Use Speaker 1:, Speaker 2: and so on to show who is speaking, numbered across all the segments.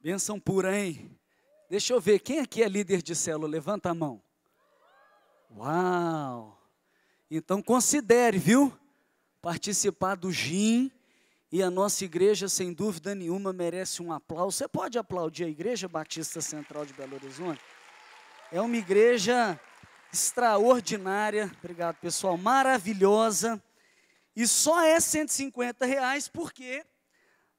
Speaker 1: Bênção pura, hein? Deixa eu ver, quem aqui é líder de célula? Levanta a mão. Uau! Então considere, viu? Participar do GIM, e a nossa igreja, sem dúvida nenhuma, merece um aplauso. Você pode aplaudir a Igreja Batista Central de Belo Horizonte? É uma igreja extraordinária, obrigado pessoal, maravilhosa, e só é R$150 porque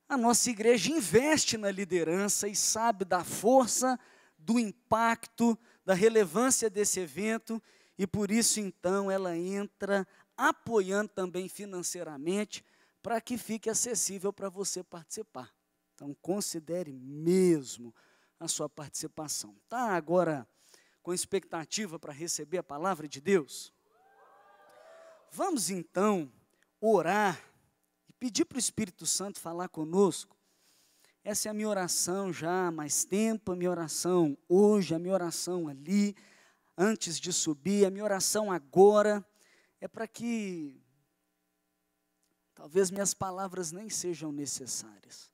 Speaker 1: a nossa igreja investe na liderança e sabe da força, do impacto, da relevância desse evento, e por isso então ela entra apoiando também financeiramente para que fique acessível para você participar. Então considere mesmo a sua participação. Tá agora com expectativa para receber a palavra de Deus? Vamos então orar e pedir para o Espírito Santo falar conosco. Essa é a minha oração já há mais tempo, a minha oração hoje, a minha oração ali, antes de subir, a minha oração agora, é para que talvez minhas palavras nem sejam necessárias,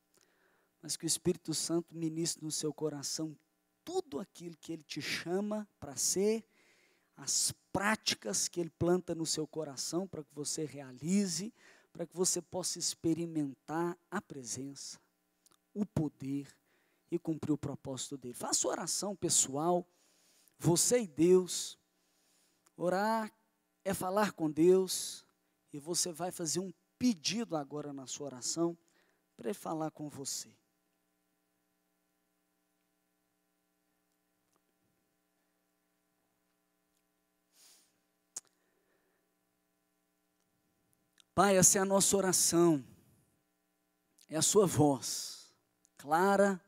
Speaker 1: mas que o Espírito Santo ministre no seu coração tudo aquilo que Ele te chama para ser, as práticas que Ele planta no seu coração para que você realize, para que você possa experimentar a presença, o poder e cumprir o propósito dEle. Faça oração pessoal, você e Deus. Orar é falar com Deus, e você vai fazer um pedido agora na sua oração, para Ele falar com você. Pai, essa é a nossa oração, é a sua voz, clara,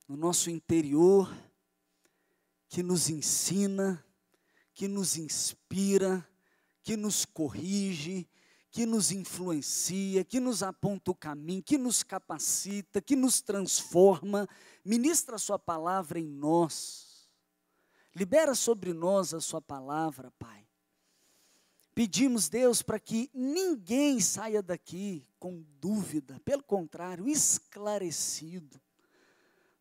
Speaker 1: no nosso interior, que nos ensina, que nos inspira, que nos corrige, que nos influencia, que nos aponta o caminho, que nos capacita, que nos transforma. Ministra a sua palavra em nós, libera sobre nós a sua palavra, Pai. Pedimos, Deus, para que ninguém saia daqui com dúvida, pelo contrário, esclarecido,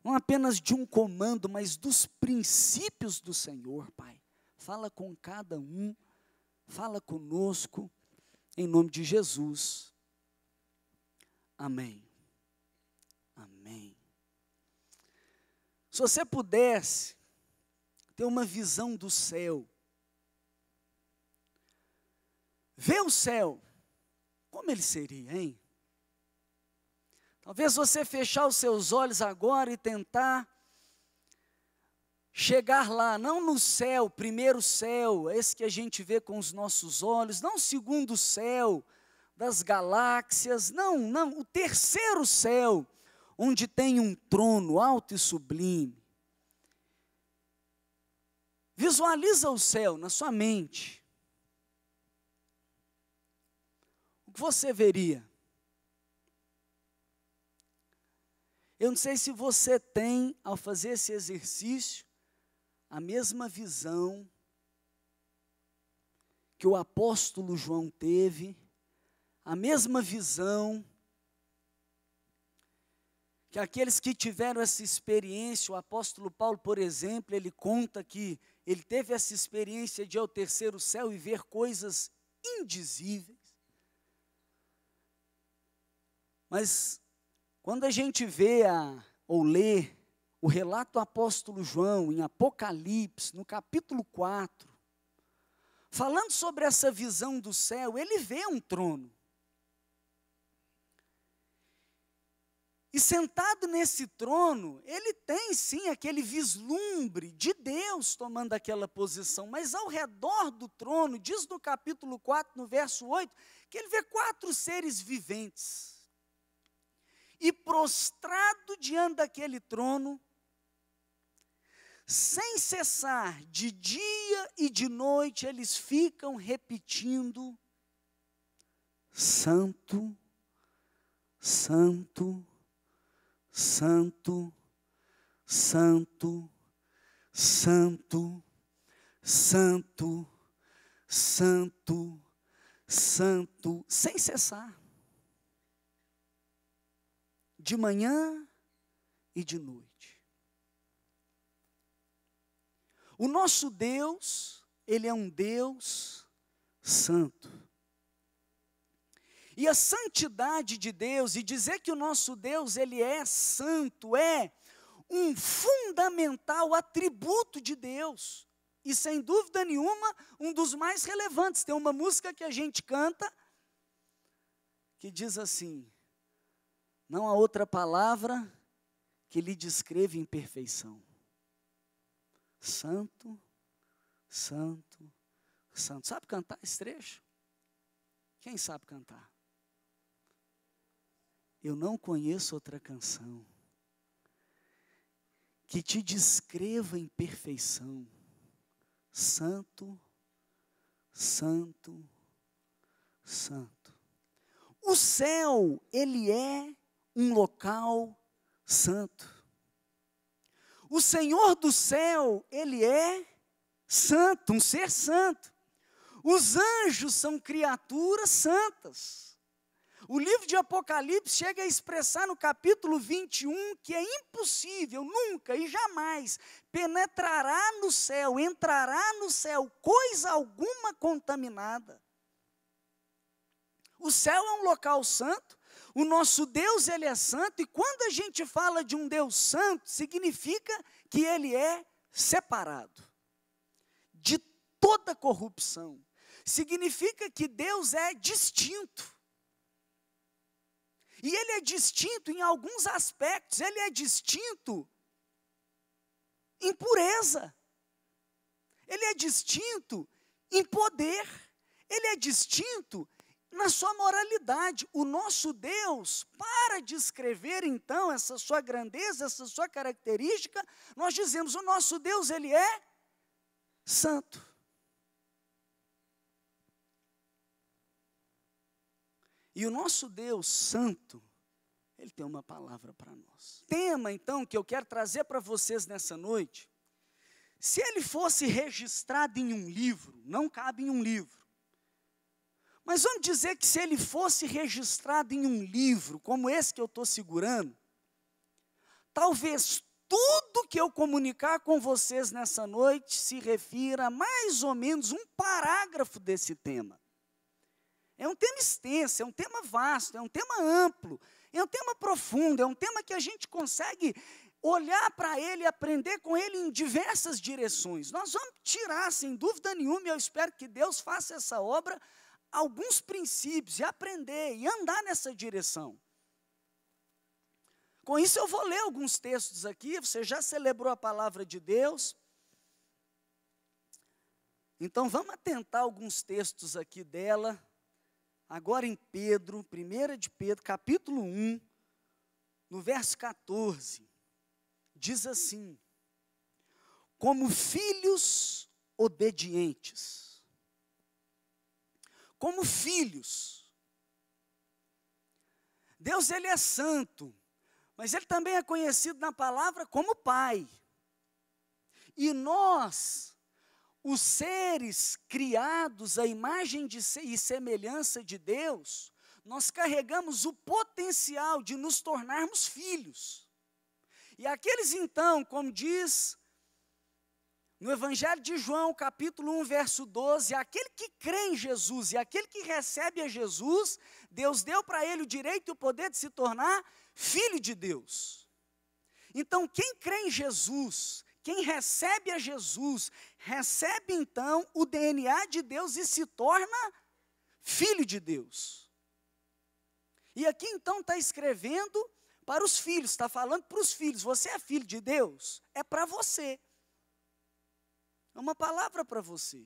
Speaker 1: não apenas de um comando, mas dos princípios do Senhor, Pai. Fala com cada um, fala conosco, em nome de Jesus. Amém. Amém. Se você pudesse ter uma visão do céu, ver o céu, como ele seria, hein? Talvez você fechar os seus olhos agora e tentar chegar lá, não no céu, primeiro céu, esse que a gente vê com os nossos olhos, não o segundo céu das galáxias, não, o terceiro céu, onde tem um trono alto e sublime. Visualiza o céu na sua mente. O que você veria? Eu não sei se você tem, ao fazer esse exercício, a mesma visão que o apóstolo João teve, a mesma visão que aqueles que tiveram essa experiência. O apóstolo Paulo, por exemplo, ele conta que ele teve essa experiência de ir ao terceiro céu e ver coisas indizíveis. Mas quando a gente vê ou lê o relato do apóstolo João em Apocalipse, no capítulo 4, falando sobre essa visão do céu, ele vê um trono. E sentado nesse trono, ele tem sim aquele vislumbre de Deus tomando aquela posição, mas ao redor do trono, diz no capítulo 4, no verso 8, que ele vê 4 seres viventes. E prostrado diante daquele trono, sem cessar, de dia e de noite, eles ficam repetindo: Santo, Santo, Santo, Santo, Santo, Santo, Santo, Santo, sem cessar. De manhã, e de noite. O nosso Deus, Ele é um Deus santo. E a santidade de Deus, e dizer que o nosso Deus, Ele é santo, é um fundamental atributo de Deus. E sem dúvida nenhuma, um dos mais relevantes. Tem uma música que a gente canta, que diz assim: não há outra palavra que lhe descreva em perfeição. Santo, santo, santo. Sabe cantar esse trecho? Quem sabe cantar? Eu não conheço outra canção que te descreva em perfeição. Santo, santo, santo. O céu, ele é um local santo. O Senhor do céu, ele é santo, um ser santo. Os anjos são criaturas santas. O livro de Apocalipse chega a expressar no capítulo 21 que é impossível, nunca e jamais penetrará no céu, entrará no céu coisa alguma contaminada. O céu é um local santo, o nosso Deus, ele é santo, e quando a gente fala de um Deus santo, significa que ele é separado de toda corrupção. Significa que Deus é distinto. E ele é distinto em alguns aspectos, ele é distinto em pureza, ele é distinto em poder, ele é distinto na sua moralidade. O nosso Deus, para descrever então essa sua grandeza, essa sua característica, nós dizemos, o nosso Deus, ele é santo. E o nosso Deus santo, ele tem uma palavra para nós. O tema, então, que eu quero trazer para vocês nessa noite, se ele fosse registrado em um livro, não cabe em um livro, mas vamos dizer que se ele fosse registrado em um livro, como esse que eu estou segurando, talvez tudo que eu comunicar com vocês nessa noite se refira a mais ou menos um parágrafo desse tema. É um tema extenso, é um tema vasto, é um tema amplo, é um tema profundo, é um tema que a gente consegue olhar para ele e aprender com ele em diversas direções. Nós vamos tirar, sem dúvida nenhuma, e eu espero que Deus faça essa obra, alguns princípios, e aprender, e andar nessa direção. Com isso eu vou ler alguns textos aqui, você já celebrou a palavra de Deus. Então vamos atentar alguns textos aqui dela. Agora em Pedro, 1 de Pedro, capítulo 1, no verso 14, diz assim: como filhos obedientes. Como filhos. Deus, ele é santo, mas ele também é conhecido na palavra como Pai. E nós, os seres criados à imagem e semelhança de Deus, nós carregamos o potencial de nos tornarmos filhos. E aqueles então, como diz no Evangelho de João, capítulo 1, verso 12, aquele que crê em Jesus e aquele que recebe a Jesus, Deus deu para ele o direito e o poder de se tornar filho de Deus. Então, quem crê em Jesus, quem recebe a Jesus, recebe então o DNA de Deus e se torna filho de Deus. E aqui então está escrevendo para os filhos, está falando para os filhos, você é filho de Deus? É para você. É uma palavra para você.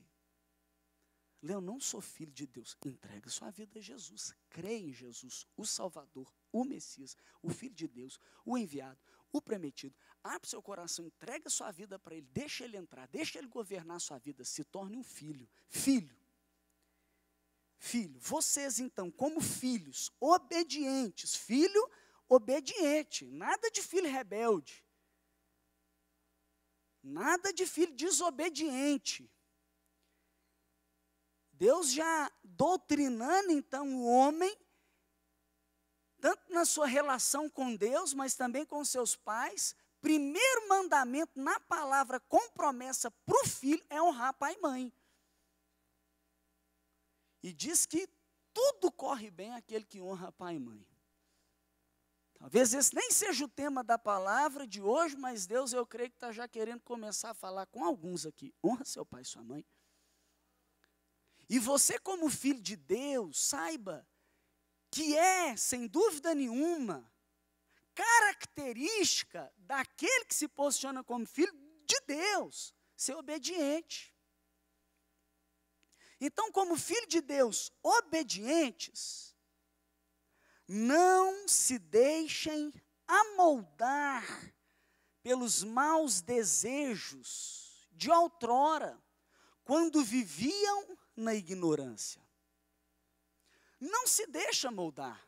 Speaker 1: Eu não sou filho de Deus. Entrega sua vida a Jesus. Crê em Jesus, o Salvador, o Messias, o Filho de Deus, o enviado, o prometido. Abre seu coração, entrega sua vida para Ele. Deixa Ele entrar, deixa Ele governar sua vida. Se torne um filho. Filho. Filho. Vocês então, como filhos obedientes. Filho obediente. Nada de filho rebelde. Nada de filho desobediente. Deus já doutrinando então o homem tanto na sua relação com Deus, mas também com seus pais, primeiro mandamento na palavra com promessa para o filho é honrar pai e mãe. E diz que tudo corre bem aquele que honra pai e mãe. Talvez esse nem seja o tema da palavra de hoje, mas Deus, eu creio que está já querendo começar a falar com alguns aqui. Honra seu pai e sua mãe. E você, como filho de Deus, saiba que é, sem dúvida nenhuma, característica daquele que se posiciona como filho de Deus, ser obediente. Então, como filho de Deus, obedientes, não se deixem amoldar pelos maus desejos de outrora, quando viviam na ignorância. Não se deixa moldar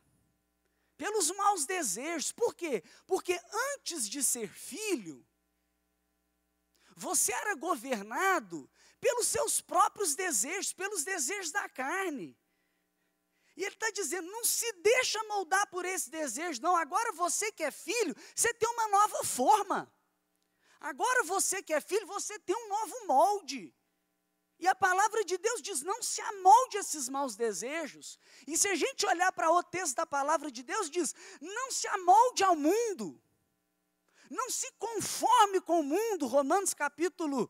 Speaker 1: pelos maus desejos. Por quê? Porque antes de ser filho, você era governado pelos seus próprios desejos, pelos desejos da carne. E ele está dizendo, não se deixa moldar por esse desejo, não. Agora você que é filho, você tem uma nova forma. Agora você que é filho, você tem um novo molde. E a palavra de Deus diz, não se amolde a esses maus desejos. E se a gente olhar para outro texto da palavra de Deus, diz, não se amolde ao mundo. Não se conforme com o mundo. Romanos capítulo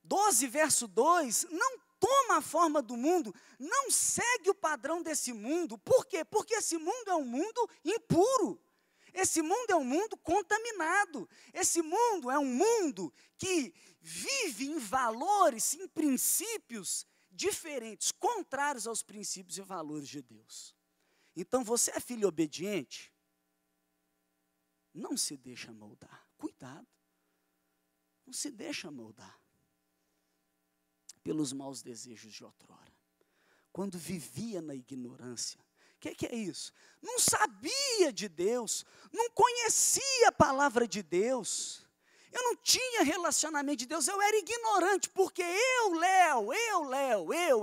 Speaker 1: 12, verso 2, não toma a forma do mundo, não segue o padrão desse mundo. Por quê? Porque esse mundo é um mundo impuro. Esse mundo é um mundo contaminado. Esse mundo é um mundo que vive em valores, em princípios diferentes, contrários aos princípios e valores de Deus. Então, você é filho obediente? Não se deixa moldar. Cuidado. Não se deixa moldar pelos maus desejos de outrora. Quando vivia na ignorância. O que é isso? Não sabia de Deus, não conhecia a palavra de Deus, eu não tinha relacionamento de Deus, eu era ignorante, porque eu, Léo,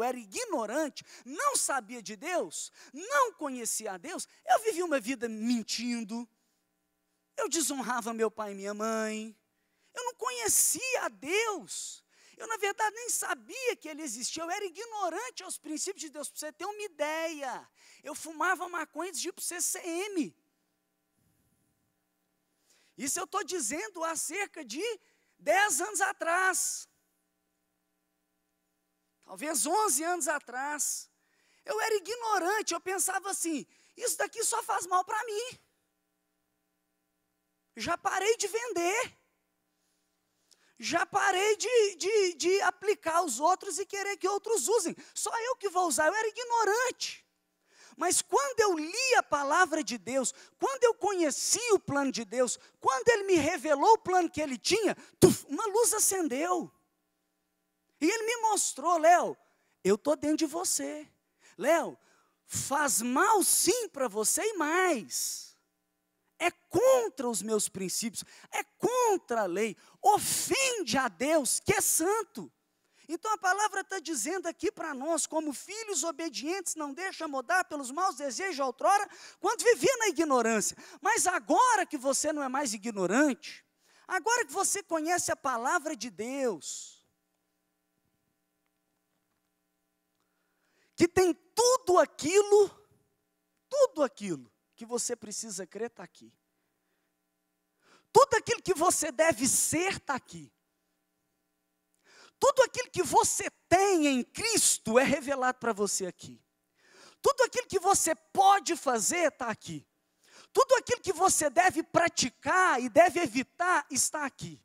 Speaker 1: era ignorante, não sabia de Deus, não conhecia a Deus, eu vivia uma vida mentindo, eu desonrava meu pai e minha mãe, eu não conhecia a Deus. Eu, na verdade, nem sabia que ele existia. Eu era ignorante aos princípios de Deus. Para você ter uma ideia, eu fumava maconha antes de ir para o CCM. Isso eu estou dizendo há cerca de 10 anos atrás. Talvez 11 anos atrás. Eu era ignorante, eu pensava assim, isso daqui só faz mal para mim. Já parei de vender. Já parei de aplicar aos outros e querer que outros usem. Só eu que vou usar, eu era ignorante. Mas quando eu li a palavra de Deus, quando eu conheci o plano de Deus, quando Ele me revelou o plano que Ele tinha, uma luz acendeu. E Ele me mostrou, Léo, eu estou dentro de você. Léo, faz mal sim para você e mais. É contra os meus princípios, é contra a lei, ofende a Deus que é santo. Então a palavra está dizendo aqui para nós, como filhos obedientes, não deixa mudar pelos maus desejos de outrora, quando vivia na ignorância. Mas agora que você não é mais ignorante, agora que você conhece a palavra de Deus, que tem tudo aquilo que você precisa crer está aqui. Tudo aquilo que você deve ser está aqui. Tudo aquilo que você tem em Cristo é revelado para você aqui. Tudo aquilo que você pode fazer está aqui. Tudo aquilo que você deve praticar e deve evitar está aqui.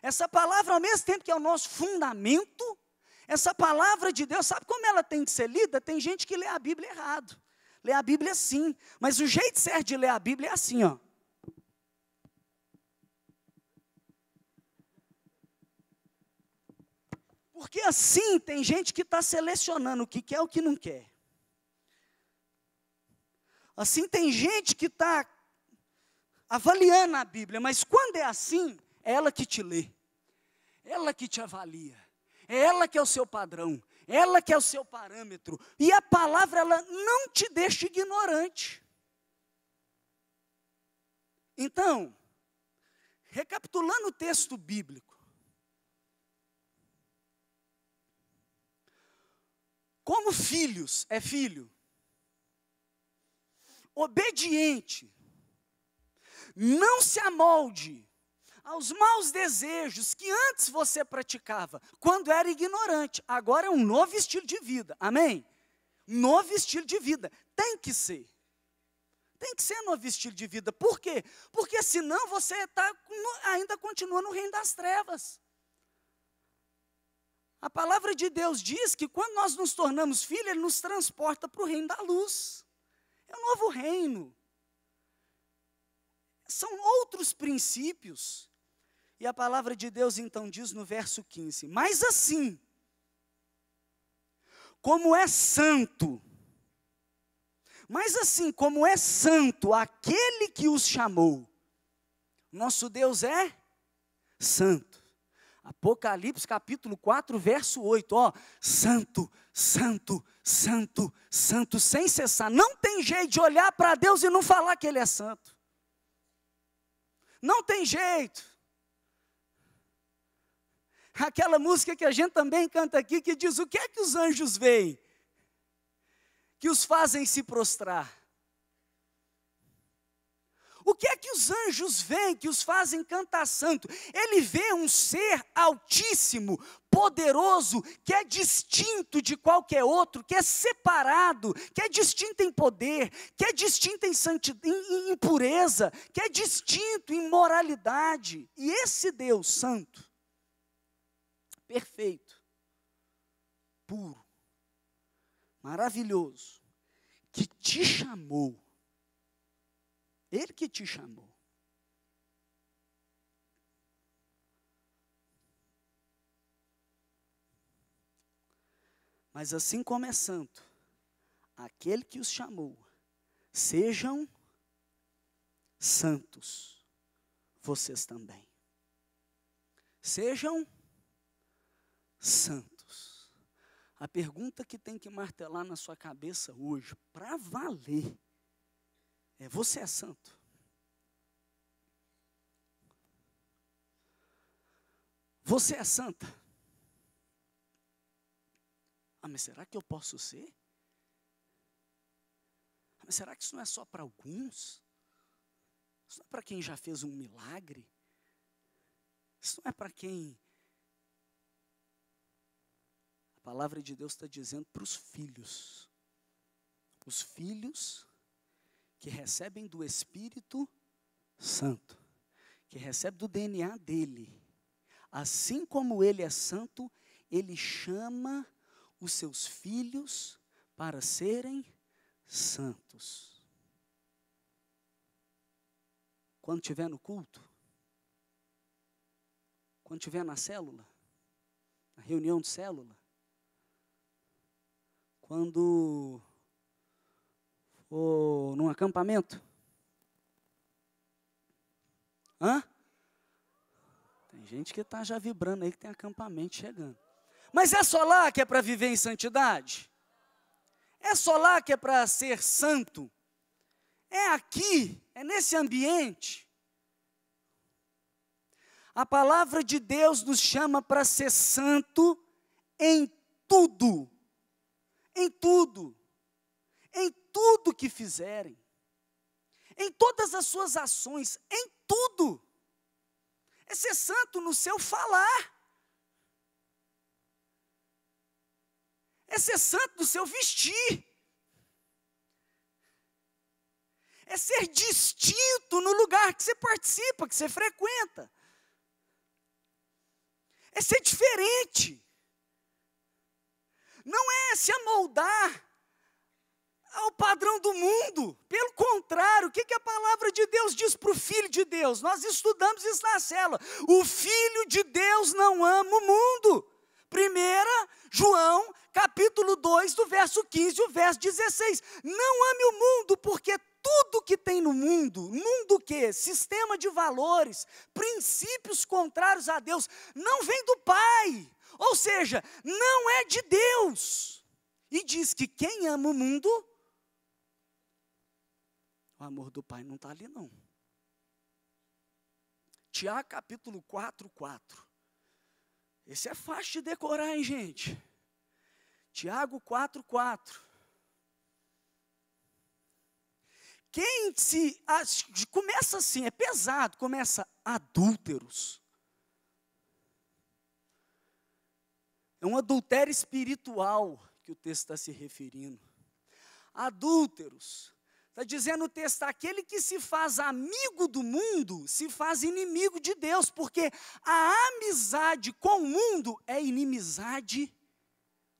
Speaker 1: Essa palavra, ao mesmo tempo que é o nosso fundamento, essa palavra de Deus, sabe como ela tem de ser lida? Tem gente que lê a Bíblia errado. Lê a Bíblia assim, mas o jeito certo de ler a Bíblia é assim, ó. Porque assim tem gente que está selecionando o que quer e o que não quer. Assim tem gente que está avaliando a Bíblia, mas quando é assim, é ela que te lê, ela que te avalia, é ela que é o seu padrão, ela que é o seu parâmetro, e a palavra ela não te deixa ignorante. Então, recapitulando o texto bíblico, como filhos, é filho, obediente, não se amolde aos maus desejos que antes você praticava, quando era ignorante. Agora é um novo estilo de vida, amém? Novo estilo de vida, tem que ser novo estilo de vida. Por quê? Porque senão você ainda continua no reino das trevas. A palavra de Deus diz que quando nós nos tornamos filhos, Ele nos transporta para o reino da luz. É um novo reino. São outros princípios. E a palavra de Deus então diz no verso 15: mas assim, como é santo aquele que os chamou, nosso Deus é santo. Apocalipse capítulo 4, verso 8, santo, santo, santo, santo, sem cessar. Não tem jeito de olhar para Deus e não falar que Ele é santo. Não tem jeito. Aquela música que a gente também canta aqui, que diz: o que é que os anjos veem que os fazem se prostrar? O que é que os anjos veem que os fazem cantar santo? Ele vê um ser altíssimo, poderoso, que é distinto de qualquer outro, que é separado, que é distinto em poder, que é distinto em santidade, em pureza, que é distinto em moralidade. E esse Deus santo, perfeito, puro, maravilhoso, que te chamou, Ele que te chamou. Mas assim como é santo aquele que os chamou, sejam santos vocês também. Sejam santos. A pergunta que tem que martelar na sua cabeça hoje, para valer, você é santo? Você é santa? Mas será que eu posso ser? Mas será que isso não é só para alguns? Isso não é para quem já fez um milagre? Isso não é para quem... A palavra de Deus está dizendo para os filhos. Os filhos que recebem do Espírito Santo, que recebem do DNA dele. Assim como ele é santo, ele chama os seus filhos para serem santos. Quando estiver no culto, quando estiver na célula, na reunião de célula, quando for num acampamento, tem gente que está já vibrando aí que tem acampamento chegando. Mas é só lá que é para viver em santidade? É só lá que é para ser santo? É aqui, é nesse ambiente? A palavra de Deus nos chama para ser santo em tudo. Em tudo. Em tudo que fizerem. Em todas as suas ações. Em tudo. É ser santo no seu falar. É ser santo no seu vestir. É ser distinto no lugar que você participa, que você frequenta. É ser diferente. Não é se amoldar ao padrão do mundo. Pelo contrário, o que a palavra de Deus diz para o Filho de Deus? Nós estudamos isso na célula. O Filho de Deus não ama o mundo. 1 João, capítulo 2, do verso 15 ao verso 16. Não ame o mundo, porque tudo que tem no mundo o quê? Sistema de valores, princípios contrários a Deus, não vem do Pai. Ou seja, não é de Deus. E diz que quem ama o mundo, o amor do Pai não está ali não. Tiago capítulo 4:4. Esse é fácil de decorar, hein, gente? Tiago 4:4. Começa assim, é pesado, começa adúlteros. É um adultério espiritual que o texto está se referindo. Adúlteros. Está dizendo o texto, aquele que se faz amigo do mundo, se faz inimigo de Deus, porque a amizade com o mundo é inimizade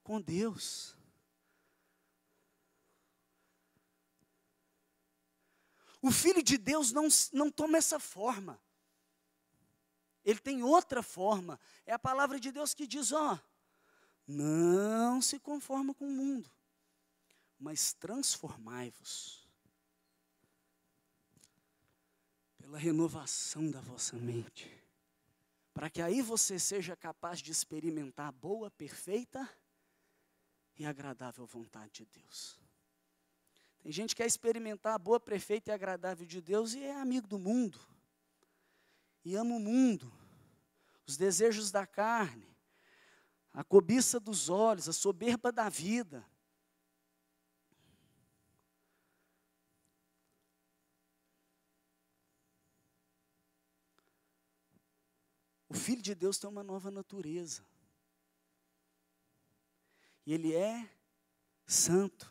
Speaker 1: com Deus. O Filho de Deus não toma essa forma. Ele tem outra forma. É a palavra de Deus que diz, não se conforma com o mundo, mas transformai-vos pela renovação da vossa mente, para que aí você seja capaz de experimentar a boa, perfeita e agradável vontade de Deus. Tem gente que quer experimentar a boa, perfeita e agradável de Deus e é amigo do mundo, e ama o mundo, os desejos da carne, a cobiça dos olhos, a soberba da vida. O Filho de Deus tem uma nova natureza. E ele é santo.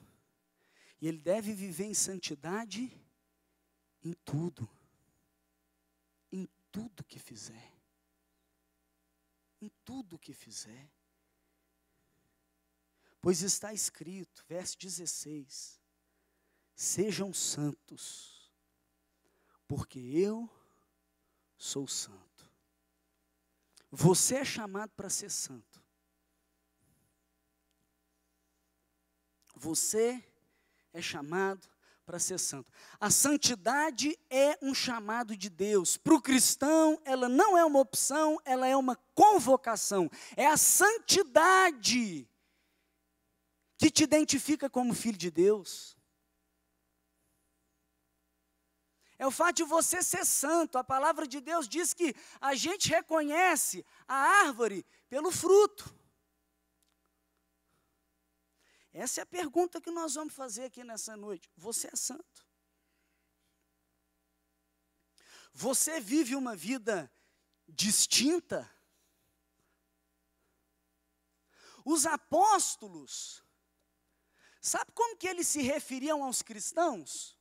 Speaker 1: E ele deve viver em santidade em tudo. Em tudo que fizer. Em tudo que fizer. Pois está escrito, verso 16, sejam santos, porque eu sou santo. Você é chamado para ser santo. Você é chamado para ser santo. A santidade é um chamado de Deus. Para o cristão, ela não é uma opção, ela é uma convocação. É a santidade que te identifica como filho de Deus. É o fato de você ser santo. A palavra de Deus diz que a gente reconhece a árvore pelo fruto. Essa é a pergunta que nós vamos fazer aqui nessa noite. Você é santo? Você vive uma vida distinta? Os apóstolos, sabe como que eles se referiam aos cristãos?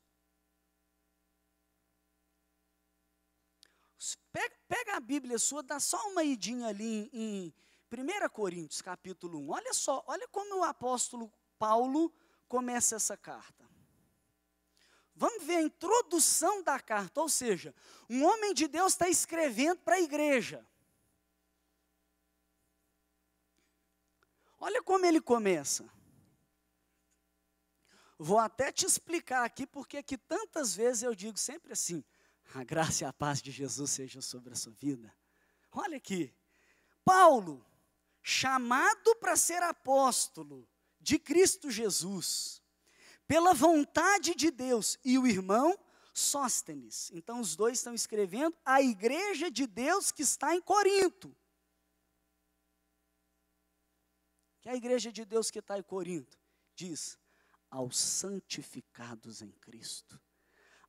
Speaker 1: Pega a Bíblia sua, dá só uma idinha ali em 1 Coríntios, capítulo 1. Olha só, olha como o apóstolo Paulo começa essa carta. Vamos ver a introdução da carta, ou seja, um homem de Deus está escrevendo para a igreja. Olha como ele começa. Vou até te explicar aqui, porque aqui tantas vezes eu digo sempre assim, a graça e a paz de Jesus seja sobre a sua vida. Olha aqui, Paulo, chamado para ser apóstolo de Cristo Jesus, pela vontade de Deus, e o irmão Sóstenes. Então os dois estão escrevendo a igreja de Deus que está em Corinto. Que é a igreja de Deus que está em Corinto? Diz, aos santificados em Cristo.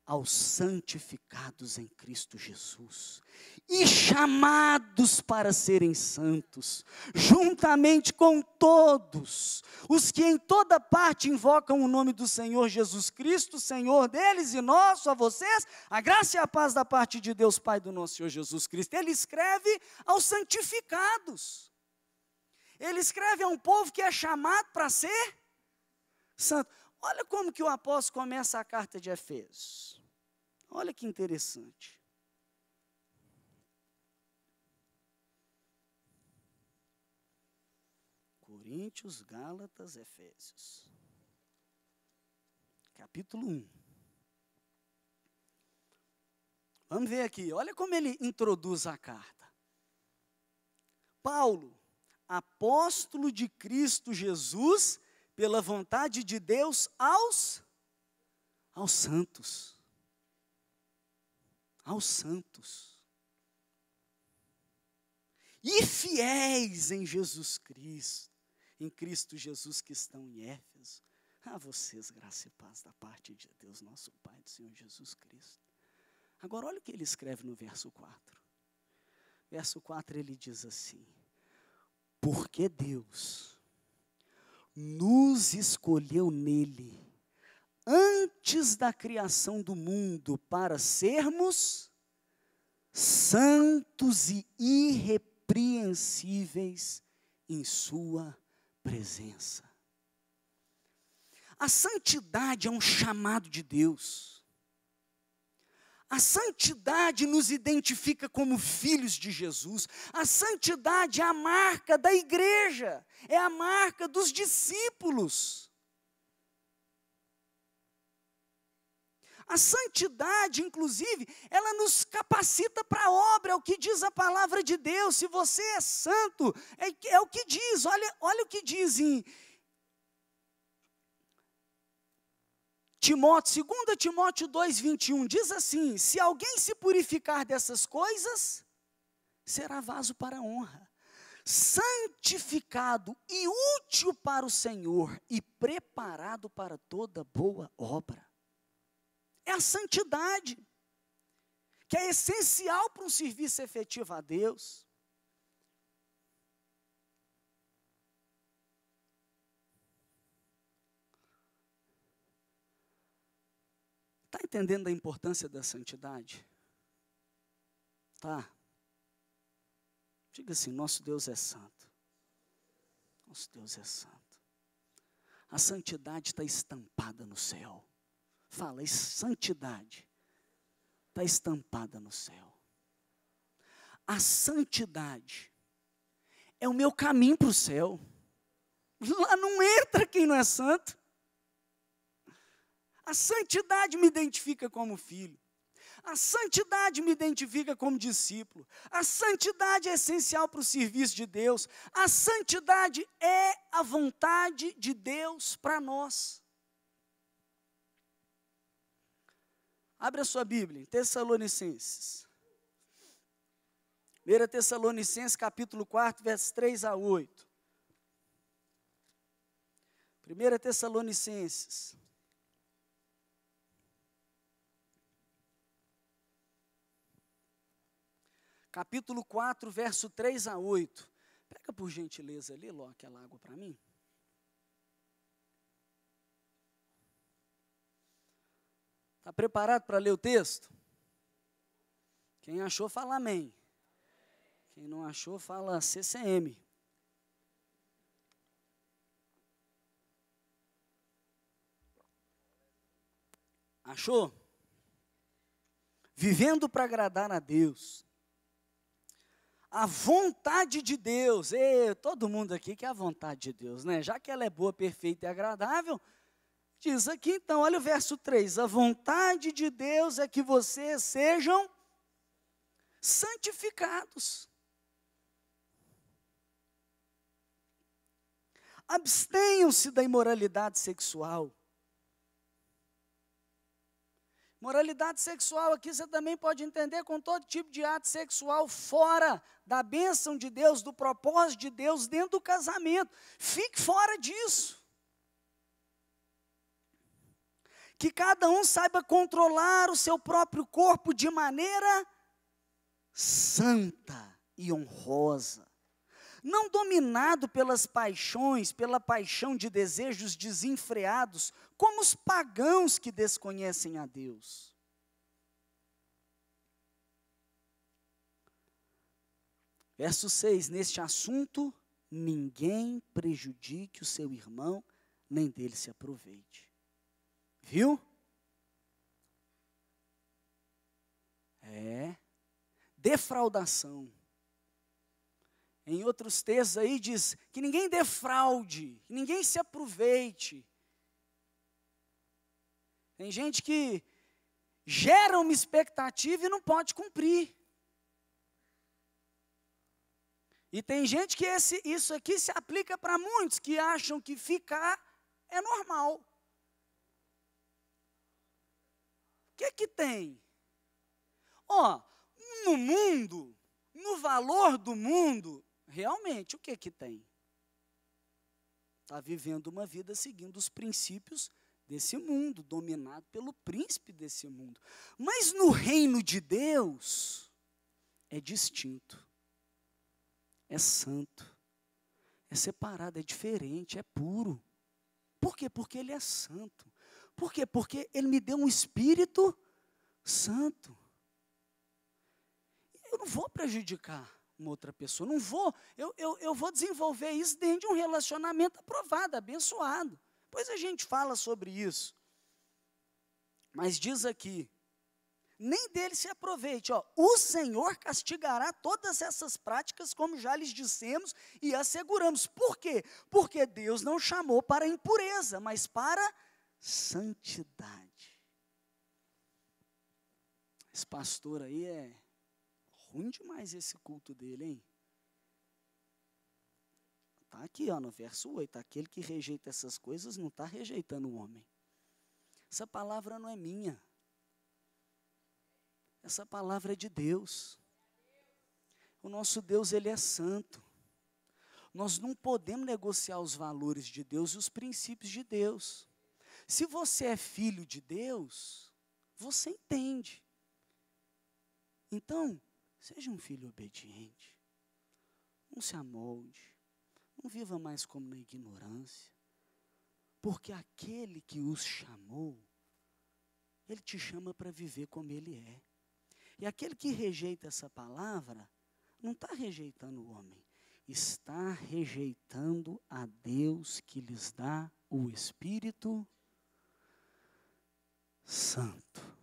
Speaker 1: Aos santificados em Cristo Jesus, e chamados para serem santos, juntamente com todos os que em toda parte invocam o nome do Senhor Jesus Cristo, Senhor deles e nosso, a vocês, a graça e a paz da parte de Deus, Pai do nosso Senhor Jesus Cristo. Ele escreve aos santificados, ele escreve a um povo que é chamado para ser santo. Olha como que o apóstolo começa a carta de Efésios. Olha que interessante. Coríntios, Gálatas, Efésios. Capítulo 1. Vamos ver aqui, olha como ele introduz a carta. Paulo, apóstolo de Cristo Jesus, pela vontade de Deus aos santos. Aos santos. e fiéis em Jesus Cristo, em Cristo Jesus que estão em Éfeso. A vocês graça e paz da parte de Deus, nosso Pai, do Senhor Jesus Cristo. Agora olha o que ele escreve no verso 4. Verso 4 ele diz assim: porque Deus nos escolheu nele, antes da criação do mundo, para sermos santos e irrepreensíveis em sua presença. A santidade é um chamado de Deus. A santidade nos identifica como filhos de Jesus. A santidade é a marca da igreja, é a marca dos discípulos. A santidade, inclusive, ela nos capacita para a obra, é o que diz a palavra de Deus. Se você é santo, é o que diz, olha o que diz em Timóteo, 2 Timóteo 2:21, diz assim: se alguém se purificar dessas coisas, será vaso para a honra, santificado e útil para o Senhor e preparado para toda boa obra. É a santidade, que é essencial para um serviço efetivo a Deus. Está entendendo a importância da santidade? Tá. Diga assim: nosso Deus é santo. Nosso Deus é santo. A santidade está estampada no céu. Fala, santidade está estampada no céu. A santidade é o meu caminho para o céu. Lá não entra quem não é santo. A santidade me identifica como filho. A santidade me identifica como discípulo. A santidade é essencial para o serviço de Deus. A santidade é a vontade de Deus para nós. Abra a sua Bíblia, em Tessalonicenses. 1 Tessalonicenses, capítulo 4, versos 3 a 8. 1 Tessalonicenses. Capítulo 4, verso 3 a 8. Pega por gentileza ali, Ló, aquela água para mim. Está preparado para ler o texto? Quem achou, fala amém. Quem não achou, fala CCM. Achou? Vivendo para agradar a Deus. A vontade de Deus, todo mundo aqui quer a vontade de Deus, né? Já que ela é boa, perfeita e agradável, diz aqui então, olha o verso 3, a vontade de Deus é que vocês sejam santificados. Abstenham-se da imoralidade sexual. Moralidade sexual aqui você também pode entender com todo tipo de ato sexual fora da bênção de Deus, do propósito de Deus dentro do casamento. Fique fora disso. Que cada um saiba controlar o seu próprio corpo de maneira santa e honrosa. Não dominado pelas paixões, pela paixão de desejos desenfreados, como os pagãos que desconhecem a Deus. Verso 6, neste assunto, ninguém prejudique o seu irmão, nem dele se aproveite. Viu? Defraudação. Em outros textos aí diz que ninguém defraude, que ninguém se aproveite. Tem gente que gera uma expectativa e não pode cumprir. E tem gente que isso aqui se aplica para muitos que acham que ficar é normal. O que tem? No mundo no valor do mundo, realmente, o que que tem? Está vivendo uma vida seguindo os princípios desse mundo, dominado pelo príncipe desse mundo. Mas no reino de Deus, é distinto, é santo, é separado, é diferente, é puro. Por quê? Porque ele é santo. Por quê? Porque ele me deu um Espírito Santo. Eu não vou prejudicar uma outra pessoa, não vou, eu vou desenvolver isso dentro de um relacionamento aprovado, abençoado. Depois a gente fala sobre isso. Mas diz aqui, nem dele se aproveite, ó, o Senhor castigará todas essas práticas, como já lhes dissemos e asseguramos. Por quê? Porque Deus não chamou para impureza, mas para santidade. Esse pastor aí é ruim demais esse culto dele, hein? Está aqui, ó, no verso 8, aquele que rejeita essas coisas não está rejeitando o homem. Essa palavra não é minha. Essa palavra é de Deus. O nosso Deus, ele é santo. Nós não podemos negociar os valores de Deus e os princípios de Deus. Se você é filho de Deus, você entende. Então, seja um filho obediente. Não se amolde. Não viva mais como na ignorância. Porque aquele que os chamou, ele te chama para viver como ele é. E aquele que rejeita essa palavra, não está rejeitando o homem. Está rejeitando a Deus que lhes dá o Espírito Santo.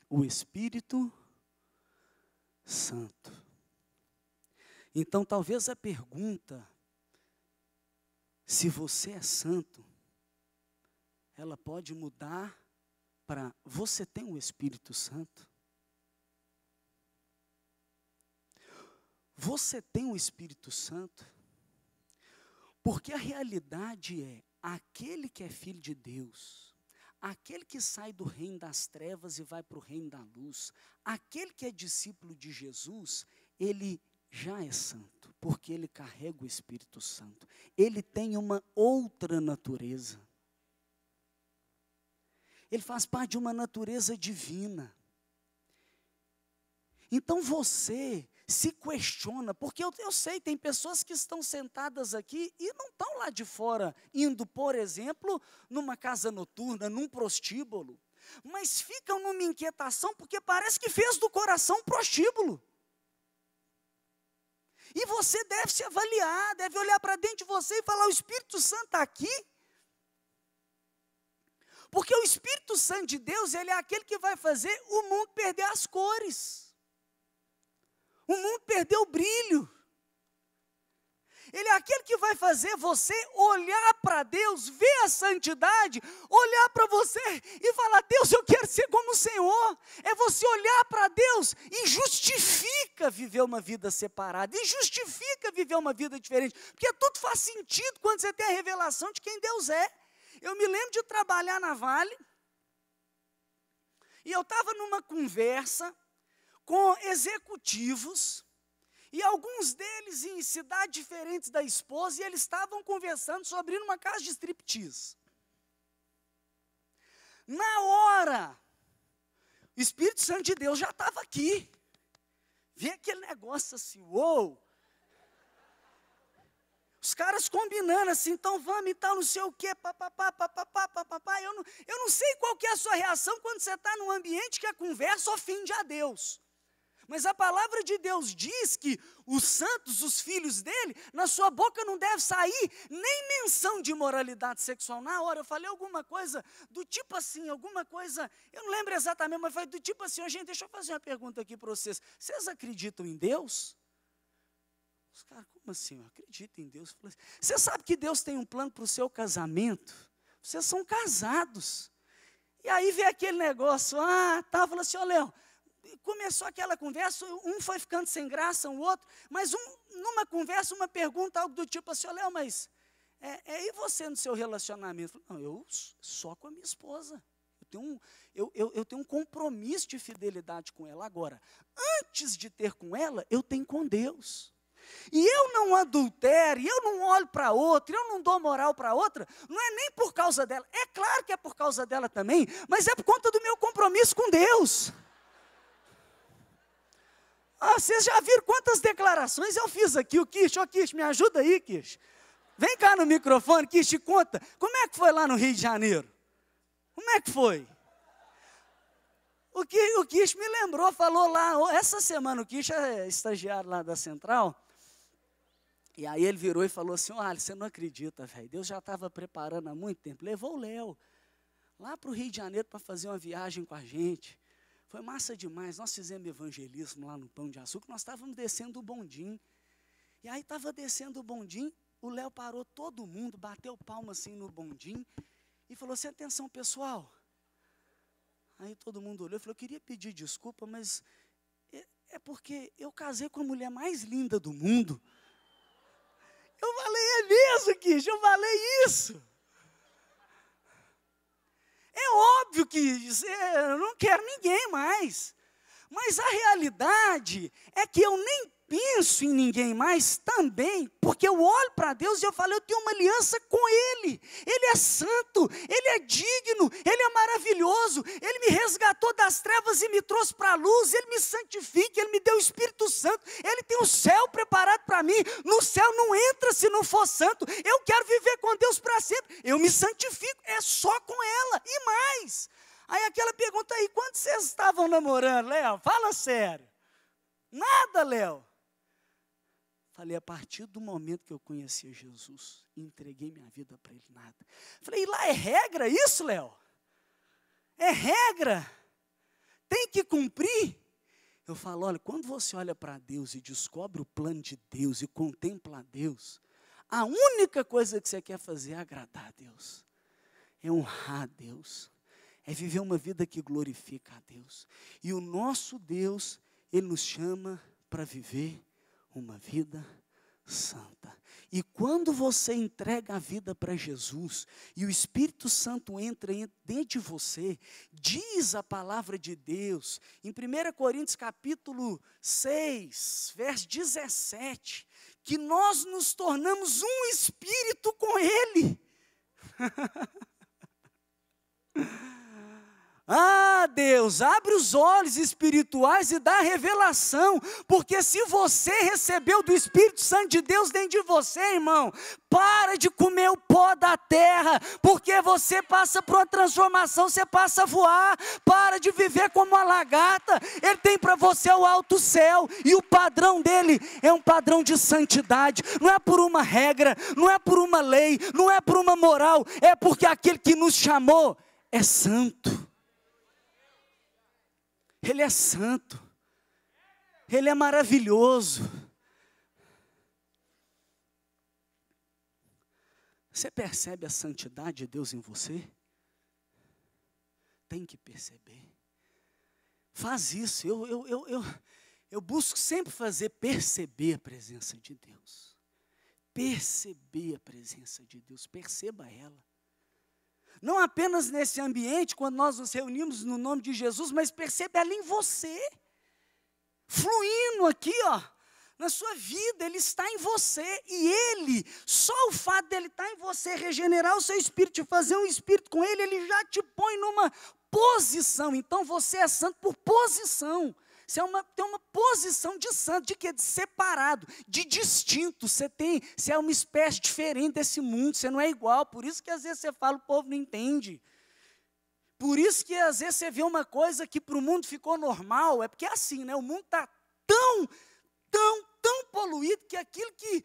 Speaker 1: O Espírito Santo. Então, talvez a pergunta, se você é santo, ela pode mudar para, você tem o Espírito Santo? Você tem o Espírito Santo? Porque a realidade é, aquele que é filho de Deus, aquele que sai do reino das trevas e vai para o reino da luz, aquele que é discípulo de Jesus, ele já é santo, porque ele carrega o Espírito Santo. Ele tem uma outra natureza. Ele faz parte de uma natureza divina. Então você se questiona, porque eu sei, tem pessoas que estão sentadas aqui e não estão lá de fora, indo, por exemplo, numa casa noturna, num prostíbulo, mas ficam numa inquietação, porque parece que fez do coração um prostíbulo. E você deve se avaliar, deve olhar para dentro de você e falar, o Espírito Santo está aqui? Porque o Espírito Santo de Deus, ele é aquele que vai fazer o mundo perder as cores. O mundo perder o brilho. Ele é aquele que vai fazer você olhar para Deus, ver a santidade, olhar para você e falar, Deus, eu quero ser como o Senhor. É você olhar para Deus e justifica viver uma vida separada, e justifica viver uma vida diferente, porque tudo faz sentido quando você tem a revelação de quem Deus é. Eu me lembro de trabalhar na Vale, e eu estava numa conversa com executivos, e alguns deles em cidades diferentes da esposa, e eles estavam conversando sobre ir numa casa de striptease. Na hora, o Espírito Santo de Deus já estava aqui. Vem aquele negócio assim, uou. Os caras combinando assim, então vamos e tal, não sei o quê, papapá, papapá, papapá. Eu não sei qual que é a sua reação quando você está num ambiente que a conversa ofende a Deus. Mas a palavra de Deus diz que os santos, os filhos dele, na sua boca não deve sair nem menção de imoralidade sexual. Na hora eu falei alguma coisa do tipo assim, alguma coisa, eu não lembro exatamente, mas foi do tipo assim, gente, deixa eu fazer uma pergunta aqui para vocês. Vocês acreditam em Deus? Os caras, como assim? Eu acredito em Deus. Falei, você sabe que Deus tem um plano para o seu casamento? Vocês são casados. E aí veio aquele negócio, falou assim, Léo, começou aquela conversa, um foi ficando sem graça, o outro, mas numa conversa, uma pergunta, algo do tipo assim, Léo, mas e você no seu relacionamento? Eu falei, não, eu só com a minha esposa, eu eu tenho um compromisso de fidelidade com ela. Agora, antes de ter com ela, eu tenho com Deus. E eu não adultero, e eu não olho para outra, eu não dou moral para outra, não é nem por causa dela. É claro que é por causa dela também, mas é por conta do meu compromisso com Deus. Vocês já viram quantas declarações eu fiz aqui? O Kish, Kish, me ajuda aí, Kish. Vem cá no microfone, Kish, te conta. Como é que foi lá no Rio de Janeiro? Como é que foi? O Kish me lembrou, falou lá, essa semana o Kish é estagiário lá da Central, e aí ele virou e falou assim, olha, você não acredita, velho, Deus já estava preparando há muito tempo, levou o Léo lá para o Rio de Janeiro para fazer uma viagem com a gente. Foi massa demais, nós fizemos evangelismo lá no Pão de Açúcar, nós estávamos descendo o bondinho. E aí estava descendo o bondinho, o Léo parou todo mundo, bateu palma assim no bondinho, e falou assim, atenção pessoal. Aí todo mundo olhou e falou, eu queria pedir desculpa, mas é porque eu casei com a mulher mais linda do mundo. Eu falei, é mesmo, Kish, eu falei isso. É óbvio que eu não quero ninguém mais. Mas a realidade é que eu nem penso em ninguém mais também, porque eu olho para Deus e eu falo, eu tenho uma aliança com Ele. Ele é santo, Ele é digno, Ele é maravilhoso. Ele me resgatou das trevas e me trouxe para a luz. Ele me santifica, Ele me deu o Espírito Santo. Ele tem o céu preparado para mim. No céu não entra se não for santo. Eu quero viver com Deus para sempre. Eu me santifico, é só com ela e mais. Aí aquela pergunta aí, quando vocês estavam namorando, Léo? Fala sério. Nada, Léo. Falei, a partir do momento que eu conheci Jesus, entreguei minha vida para Ele, nada. Falei, e lá é regra isso, Léo? É regra? Tem que cumprir? Eu falo, olha, quando você olha para Deus e descobre o plano de Deus e contempla a Deus, a única coisa que você quer fazer é agradar a Deus. É honrar a Deus. É viver uma vida que glorifica a Deus. E o nosso Deus, Ele nos chama para viver uma vida santa. E quando você entrega a vida para Jesus, e o Espírito Santo entra dentro de você, diz a palavra de Deus, em 1 Coríntios capítulo 6, verso 17, que nós nos tornamos um espírito com Ele. Deus, abre os olhos espirituais e dá revelação, porque se você recebeu do Espírito Santo de Deus dentro de você, irmão, para de comer o pó da terra, porque você passa por uma transformação, você passa a voar, para de viver como uma lagarta. Ele tem para você o alto céu, e o padrão dele é um padrão de santidade, não é por uma regra, não é por uma lei, não é por uma moral, é porque aquele que nos chamou é santo. Ele é santo, Ele é maravilhoso. Você percebe a santidade de Deus em você? Tem que perceber. Faz isso, eu busco sempre perceber a presença de Deus. Perceber a presença de Deus, perceba ela. Não apenas nesse ambiente, quando nós nos reunimos no nome de Jesus, mas percebe ela em você, fluindo aqui, na sua vida, Ele está em você, e Ele, só o fato dele estar em você, regenerar o seu espírito, te fazer um espírito com Ele, Ele já te põe numa posição. Então você é santo por posição. Você tem uma posição de santo, de quê? De separado, de distinto. Você é uma espécie diferente desse mundo, você não é igual. Por isso que às vezes você fala, o povo não entende. Por isso que às vezes você vê uma coisa que para o mundo ficou normal, é porque é assim, né? O mundo está tão poluído que aquilo que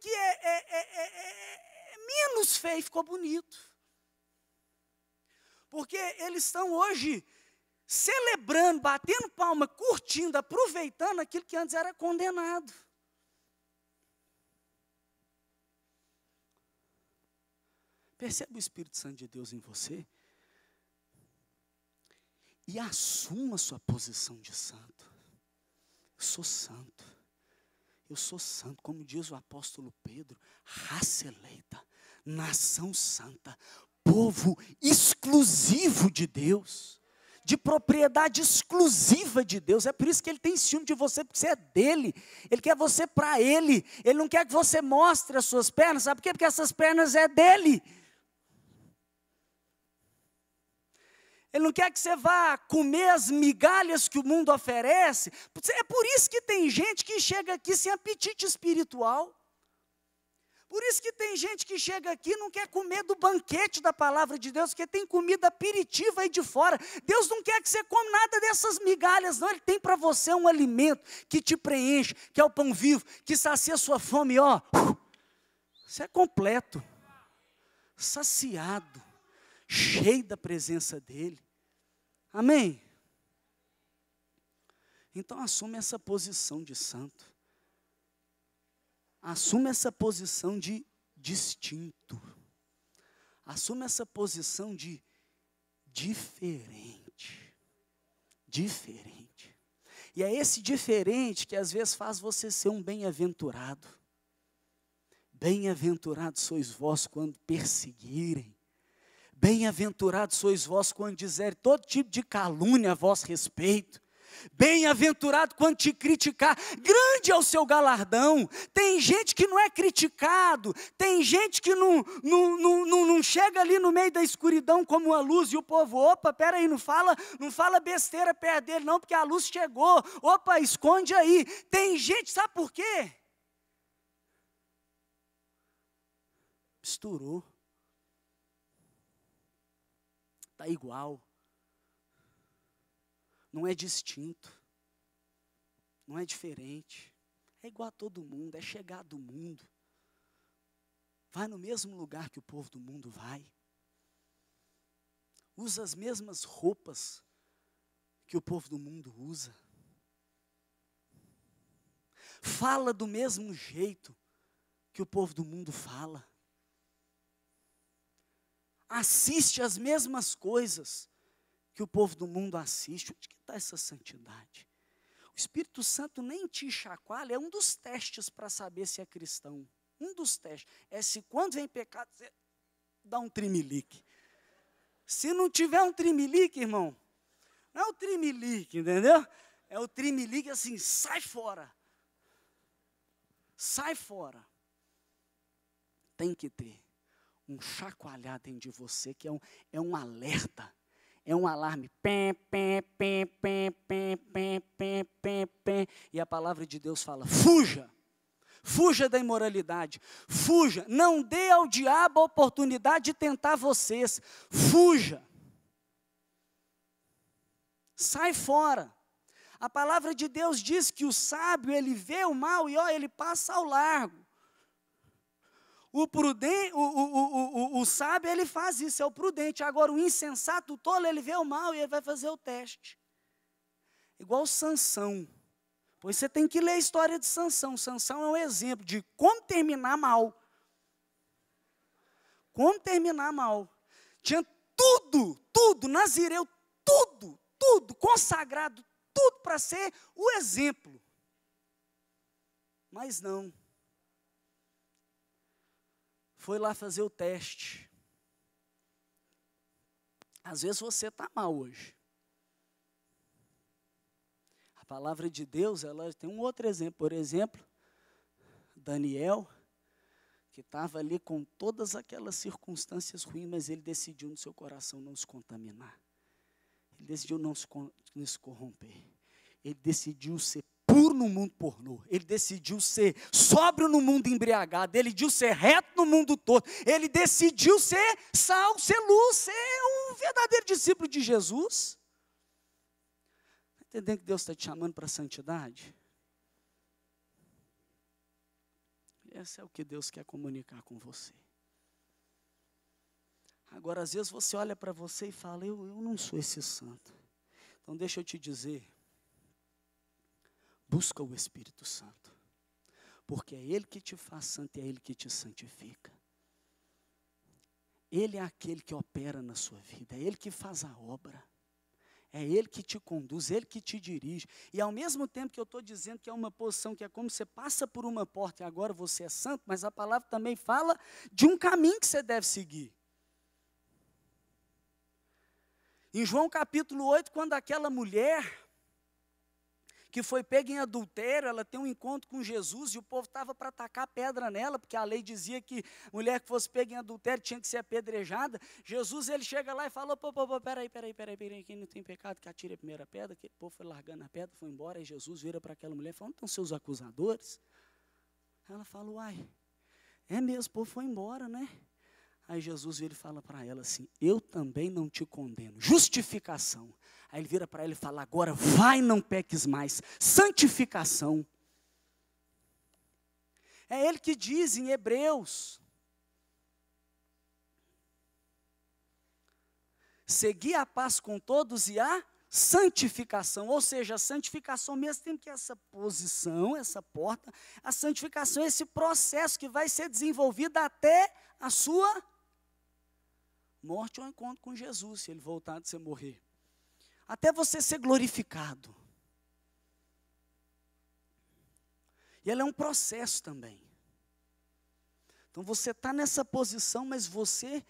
Speaker 1: é menos feio ficou bonito. Porque eles estão hoje celebrando, batendo palma, curtindo, aproveitando aquilo que antes era condenado. Percebe o Espírito Santo de Deus em você? E assuma a sua posição de santo. Eu sou santo. Eu sou santo, como diz o apóstolo Pedro, raça eleita, nação santa, povo exclusivo de Deus, de propriedade exclusiva de Deus. É por isso que Ele tem ciúme de você, porque você é dele. Ele quer você para Ele. Ele não quer que você mostre as suas pernas. Sabe por quê? Porque essas pernas é dele. Ele não quer que você vá comer as migalhas que o mundo oferece. É por isso que tem gente que chega aqui sem apetite espiritual. Por isso que tem gente que chega aqui e não quer comer do banquete da palavra de Deus, porque tem comida aperitiva aí de fora. Deus não quer que você coma nada dessas migalhas, não. Ele tem para você um alimento que te preenche, que é o pão vivo, que sacia a sua fome, ó. Você é completo, saciado, cheio da presença dEle. Amém? Então assume essa posição de santo. Assume essa posição de distinto. Assume essa posição de diferente. Diferente. E é esse diferente que às vezes faz você ser um bem-aventurado. Bem-aventurados sois vós quando perseguirem. Bem-aventurados sois vós quando dizerem todo tipo de calúnia a vosso respeito. Bem-aventurado quando te criticar, grande é o seu galardão. Tem gente que não é criticado, tem gente que não chega ali no meio da escuridão como uma luz, e o povo, opa, peraí, não fala besteira perto dele não, porque a luz chegou, opa, esconde aí. Tem gente, sabe por quê? Misturou, está igual. Não é distinto, não é diferente, é igual a todo mundo, é chegado do mundo, vai no mesmo lugar que o povo do mundo vai, usa as mesmas roupas que o povo do mundo usa, fala do mesmo jeito que o povo do mundo fala, assiste as mesmas coisas que o povo do mundo assiste. Onde que está essa santidade? O Espírito Santo nem te chacoalha, é um dos testes para saber se é cristão. Um dos testes. É se quando vem pecado, você dá um trimelique. Se não tiver um trimelique, irmão, não é o trimelique, entendeu? É o trimelique assim, sai fora. Sai fora. Tem que ter um chacoalhar dentro de você, que é um alerta. É um alarme, pé, pé, pé, pé, pé, pé, pé, pé, pé. E a palavra de Deus fala, fuja. Fuja da imoralidade. Fuja. Não dê ao diabo a oportunidade de tentar vocês. Fuja. Sai fora. A palavra de Deus diz que o sábio, ele vê o mal e ele passa ao largo. O sábio, ele faz isso, é o prudente. Agora, o insensato, o tolo, ele vê o mal e ele vai fazer o teste. Igual Sansão. Pois você tem que ler a história de Sansão. Sansão é um exemplo de como terminar mal. Como terminar mal. Tinha tudo, nazireu, tudo, consagrado, tudo para ser o exemplo. Mas não. Foi lá fazer o teste. Às vezes você está mal hoje. A palavra de Deus, ela tem um outro exemplo. Por exemplo, Daniel, que estava ali com todas aquelas circunstâncias ruins, mas ele decidiu no seu coração não se contaminar. Ele decidiu não se corromper. Ele decidiu ser puro no mundo pornô, ele decidiu ser sóbrio no mundo embriagado, ele decidiu ser reto no mundo todo, ele decidiu ser sal, ser luz, ser um verdadeiro discípulo de Jesus. Está entendendo que Deus está te chamando para a santidade? Esse é o que Deus quer comunicar com você. Agora, às vezes você olha para você e fala, eu não sou esse santo. Então deixa eu te dizer, busca o Espírito Santo, porque é Ele que te faz santo e é Ele que te santifica. Ele é aquele que opera na sua vida, é Ele que faz a obra, é Ele que te conduz, é Ele que te dirige. E ao mesmo tempo que eu estou dizendo que é uma posição que é como você passa por uma porta e agora você é santo, mas a palavra também fala de um caminho que você deve seguir. Em João capítulo 8, quando aquela mulher que foi pega em adultério, ela tem um encontro com Jesus e o povo estava para tacar pedra nela, porque a lei dizia que mulher que fosse pega em adultério tinha que ser apedrejada. Jesus, ele chega lá e falou, peraí, quem não tem pecado que atire a primeira pedra. Aquele povo foi largando a pedra, foi embora, e Jesus vira para aquela mulher e fala, onde estão seus acusadores? Ela fala, uai, é mesmo, o povo foi embora, né? Aí Jesus vira e fala para ela assim, eu também não te condeno, justificação. Aí ele vira para ela e fala, agora vai, não peques mais, santificação. É ele que diz em Hebreus, segui a paz com todos e a santificação, ou seja, a santificação, mesmo tempo que essa posição, essa porta, a santificação é esse processo que vai ser desenvolvido até a sua morte ou encontro com Jesus, se ele voltar de você morrer. Até você ser glorificado. E ela é um processo também. Então você está nessa posição, mas você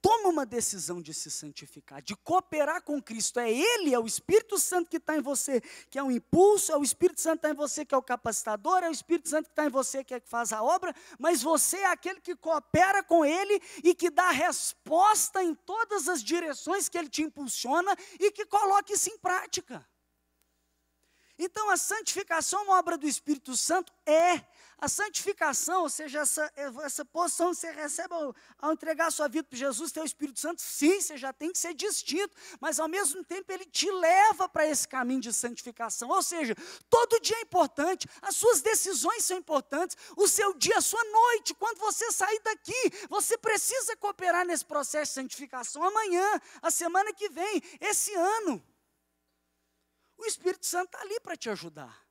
Speaker 1: toma uma decisão de se santificar, de cooperar com Cristo. É Ele, é o Espírito Santo que está em você, que é o impulso, é o Espírito Santo que está em você, que é o capacitador, é o Espírito Santo que está em você, que é que faz a obra, mas você é aquele que coopera com Ele e que dá resposta em todas as direções que Ele te impulsiona e que coloca isso em prática. Então a santificação, uma obra do Espírito Santo, a santificação, ou seja, essa posição que você recebe ao entregar a sua vida para Jesus, ter o Espírito Santo, sim, você já tem que ser distinto, mas ao mesmo tempo ele te leva para esse caminho de santificação, ou seja, todo dia é importante, as suas decisões são importantes, o seu dia, a sua noite, quando você sair daqui, você precisa cooperar nesse processo de santificação, amanhã, a semana que vem, esse ano. O Espírito Santo está ali para te ajudar.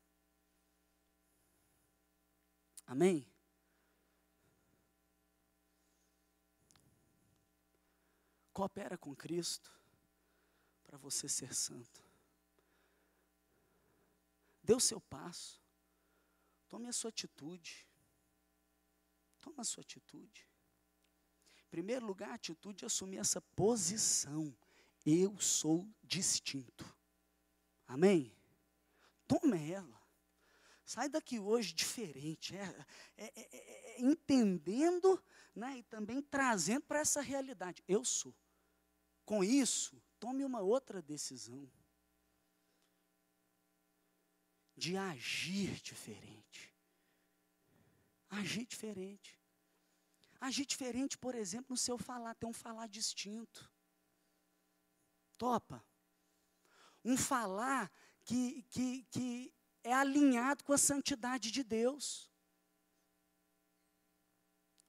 Speaker 1: Amém? Coopera com Cristo para você ser santo. Dê o seu passo. Tome a sua atitude. Toma a sua atitude. Em primeiro lugar, a atitude de assumir essa posição. Eu sou distinto. Amém? Tome ela. Sai daqui hoje diferente, entendendo, né, e também trazendo para essa realidade. Eu sou. Com isso, tome uma outra decisão. De agir diferente. Agir diferente. Agir diferente, por exemplo, no seu falar, ter um falar distinto. Topa? Um falar que é alinhado com a santidade de Deus.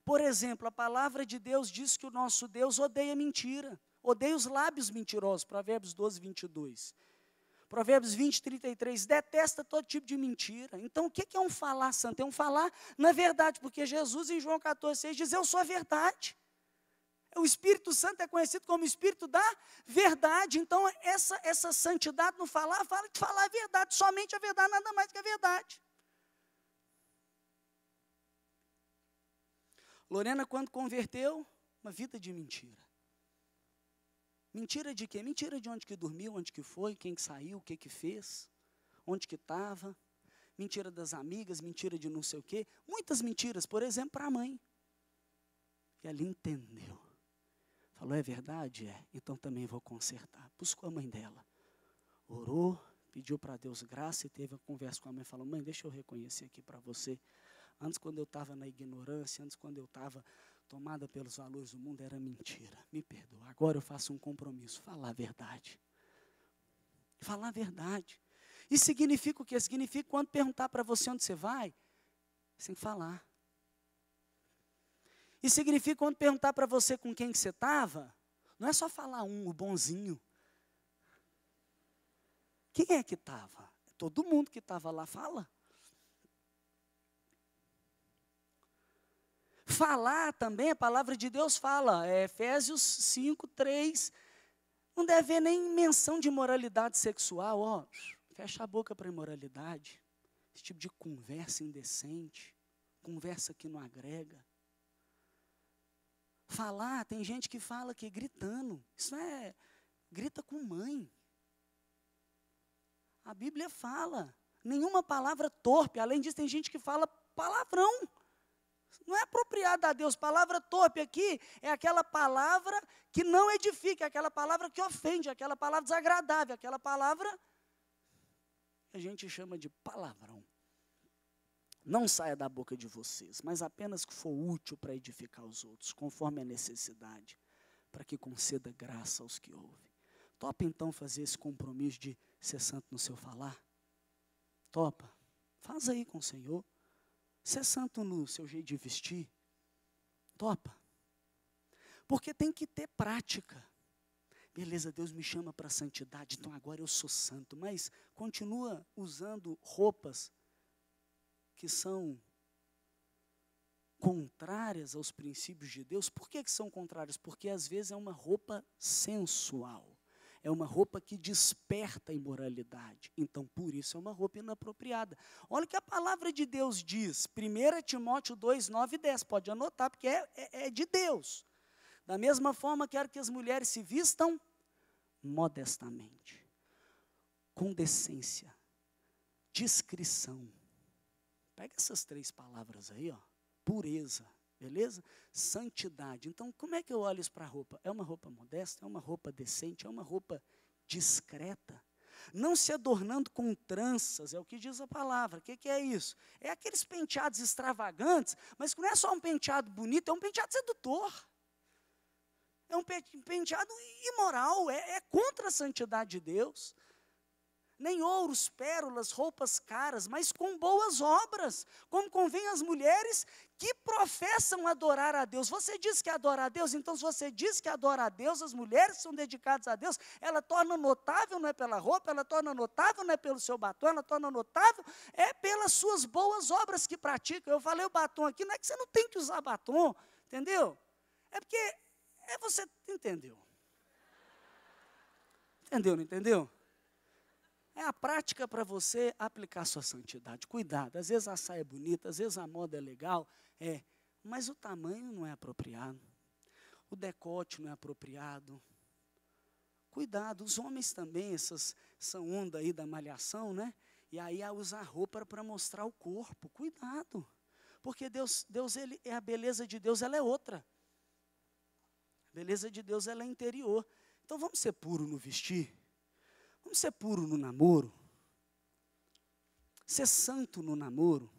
Speaker 1: Por exemplo, a palavra de Deus diz que o nosso Deus odeia mentira, odeia os lábios mentirosos, Provérbios 12, 22. Provérbios 20, 33, detesta todo tipo de mentira. Então, o que é um falar santo? É um falar na verdade, porque Jesus em João 14, 6 diz, eu sou a verdade. O Espírito Santo é conhecido como o Espírito da verdade. Então, essa santidade no falar, fala de falar a verdade, somente a verdade, nada mais que a verdade. Lorena, quando converteu, uma vida de mentira. Mentira de quê? Mentira de onde que dormiu, onde que foi, quem que saiu, o que que fez, onde que estava. Mentira das amigas, mentira de não sei o quê. Muitas mentiras, por exemplo, para a mãe. E ela entendeu. Falou, é verdade? É. Então também vou consertar. Buscou a mãe dela. Orou, pediu para Deus graça e teve uma conversa com a mãe. Falou, mãe, deixa eu reconhecer aqui para você. Antes, quando eu estava na ignorância, antes, quando eu estava tomada pelos valores do mundo, era mentira. Me perdoa. Agora eu faço um compromisso. Falar a verdade. Falar a verdade. Isso significa o quê? Significa quando perguntar para você onde você vai, você tem que falar. E significa quando perguntar para você com quem que você estava, não é só falar o bonzinho. Quem é que estava? Todo mundo que estava lá fala. Falar também, a palavra de Deus fala, Efésios 5, 3, não deve haver nem menção de imoralidade sexual, ó, fecha a boca para imoralidade, esse tipo de conversa indecente, conversa que não agrega. Falar, tem gente que fala que gritando, isso não é grita com mãe. A Bíblia fala, nenhuma palavra torpe, além disso tem gente que fala palavrão. Não é apropriado a Deus. Palavra torpe aqui é aquela palavra que não edifica, é aquela palavra que ofende, é aquela palavra desagradável, é aquela palavra que a gente chama de palavrão. Não saia da boca de vocês, mas apenas que for útil para edificar os outros, conforme a necessidade, para que conceda graça aos que ouvem. Topa então fazer esse compromisso de ser santo no seu falar? Topa? Faz aí com o Senhor. Ser santo no seu jeito de vestir? Topa? Porque tem que ter prática. Beleza, Deus me chama para a santidade, então agora eu sou santo, mas continua usando roupas que são contrárias aos princípios de Deus. Por que são contrárias? Porque às vezes é uma roupa sensual. É uma roupa que desperta a imoralidade. Então, por isso, é uma roupa inapropriada. Olha o que a palavra de Deus diz. 1 Timóteo 2, 9 e 10. Pode anotar, porque é de Deus. Da mesma forma, quero que as mulheres se vistam modestamente, com decência, discrição. Pega essas 3 palavras aí, ó. Pureza, beleza? Santidade. Então, como é que eu olho isso para a roupa? É uma roupa modesta? É uma roupa decente? É uma roupa discreta? Não se adornando com tranças, é o que diz a palavra. O que é isso? É aqueles penteados extravagantes, mas que não é só um penteado bonito, é um penteado sedutor. É um penteado imoral, é contra a santidade de Deus. Nem ouros, pérolas, roupas caras, mas com boas obras, como convém às mulheres que professam adorar a Deus. Você diz que adora a Deus, então se você diz que adora a Deus, as mulheres que são dedicadas a Deus, ela torna notável, não é pela roupa, ela torna notável, não é pelo seu batom, ela torna notável, é pelas suas boas obras que praticam. Eu falei o batom aqui, não é que você não tem que usar batom, entendeu? É porque, você entendeu. Entendeu, não entendeu? É a prática para você aplicar sua santidade. Cuidado, às vezes a saia é bonita, às vezes a moda é legal, mas o tamanho não é apropriado. O decote não é apropriado. Cuidado, os homens também, essa onda aí da malhação, né? E aí a usar roupa para mostrar o corpo. Cuidado, porque Deus ele, a beleza de Deus ela é outra. A beleza de Deus ela é interior. Então vamos ser puros no vestir. Vamos ser puro no namoro? Ser santo no namoro?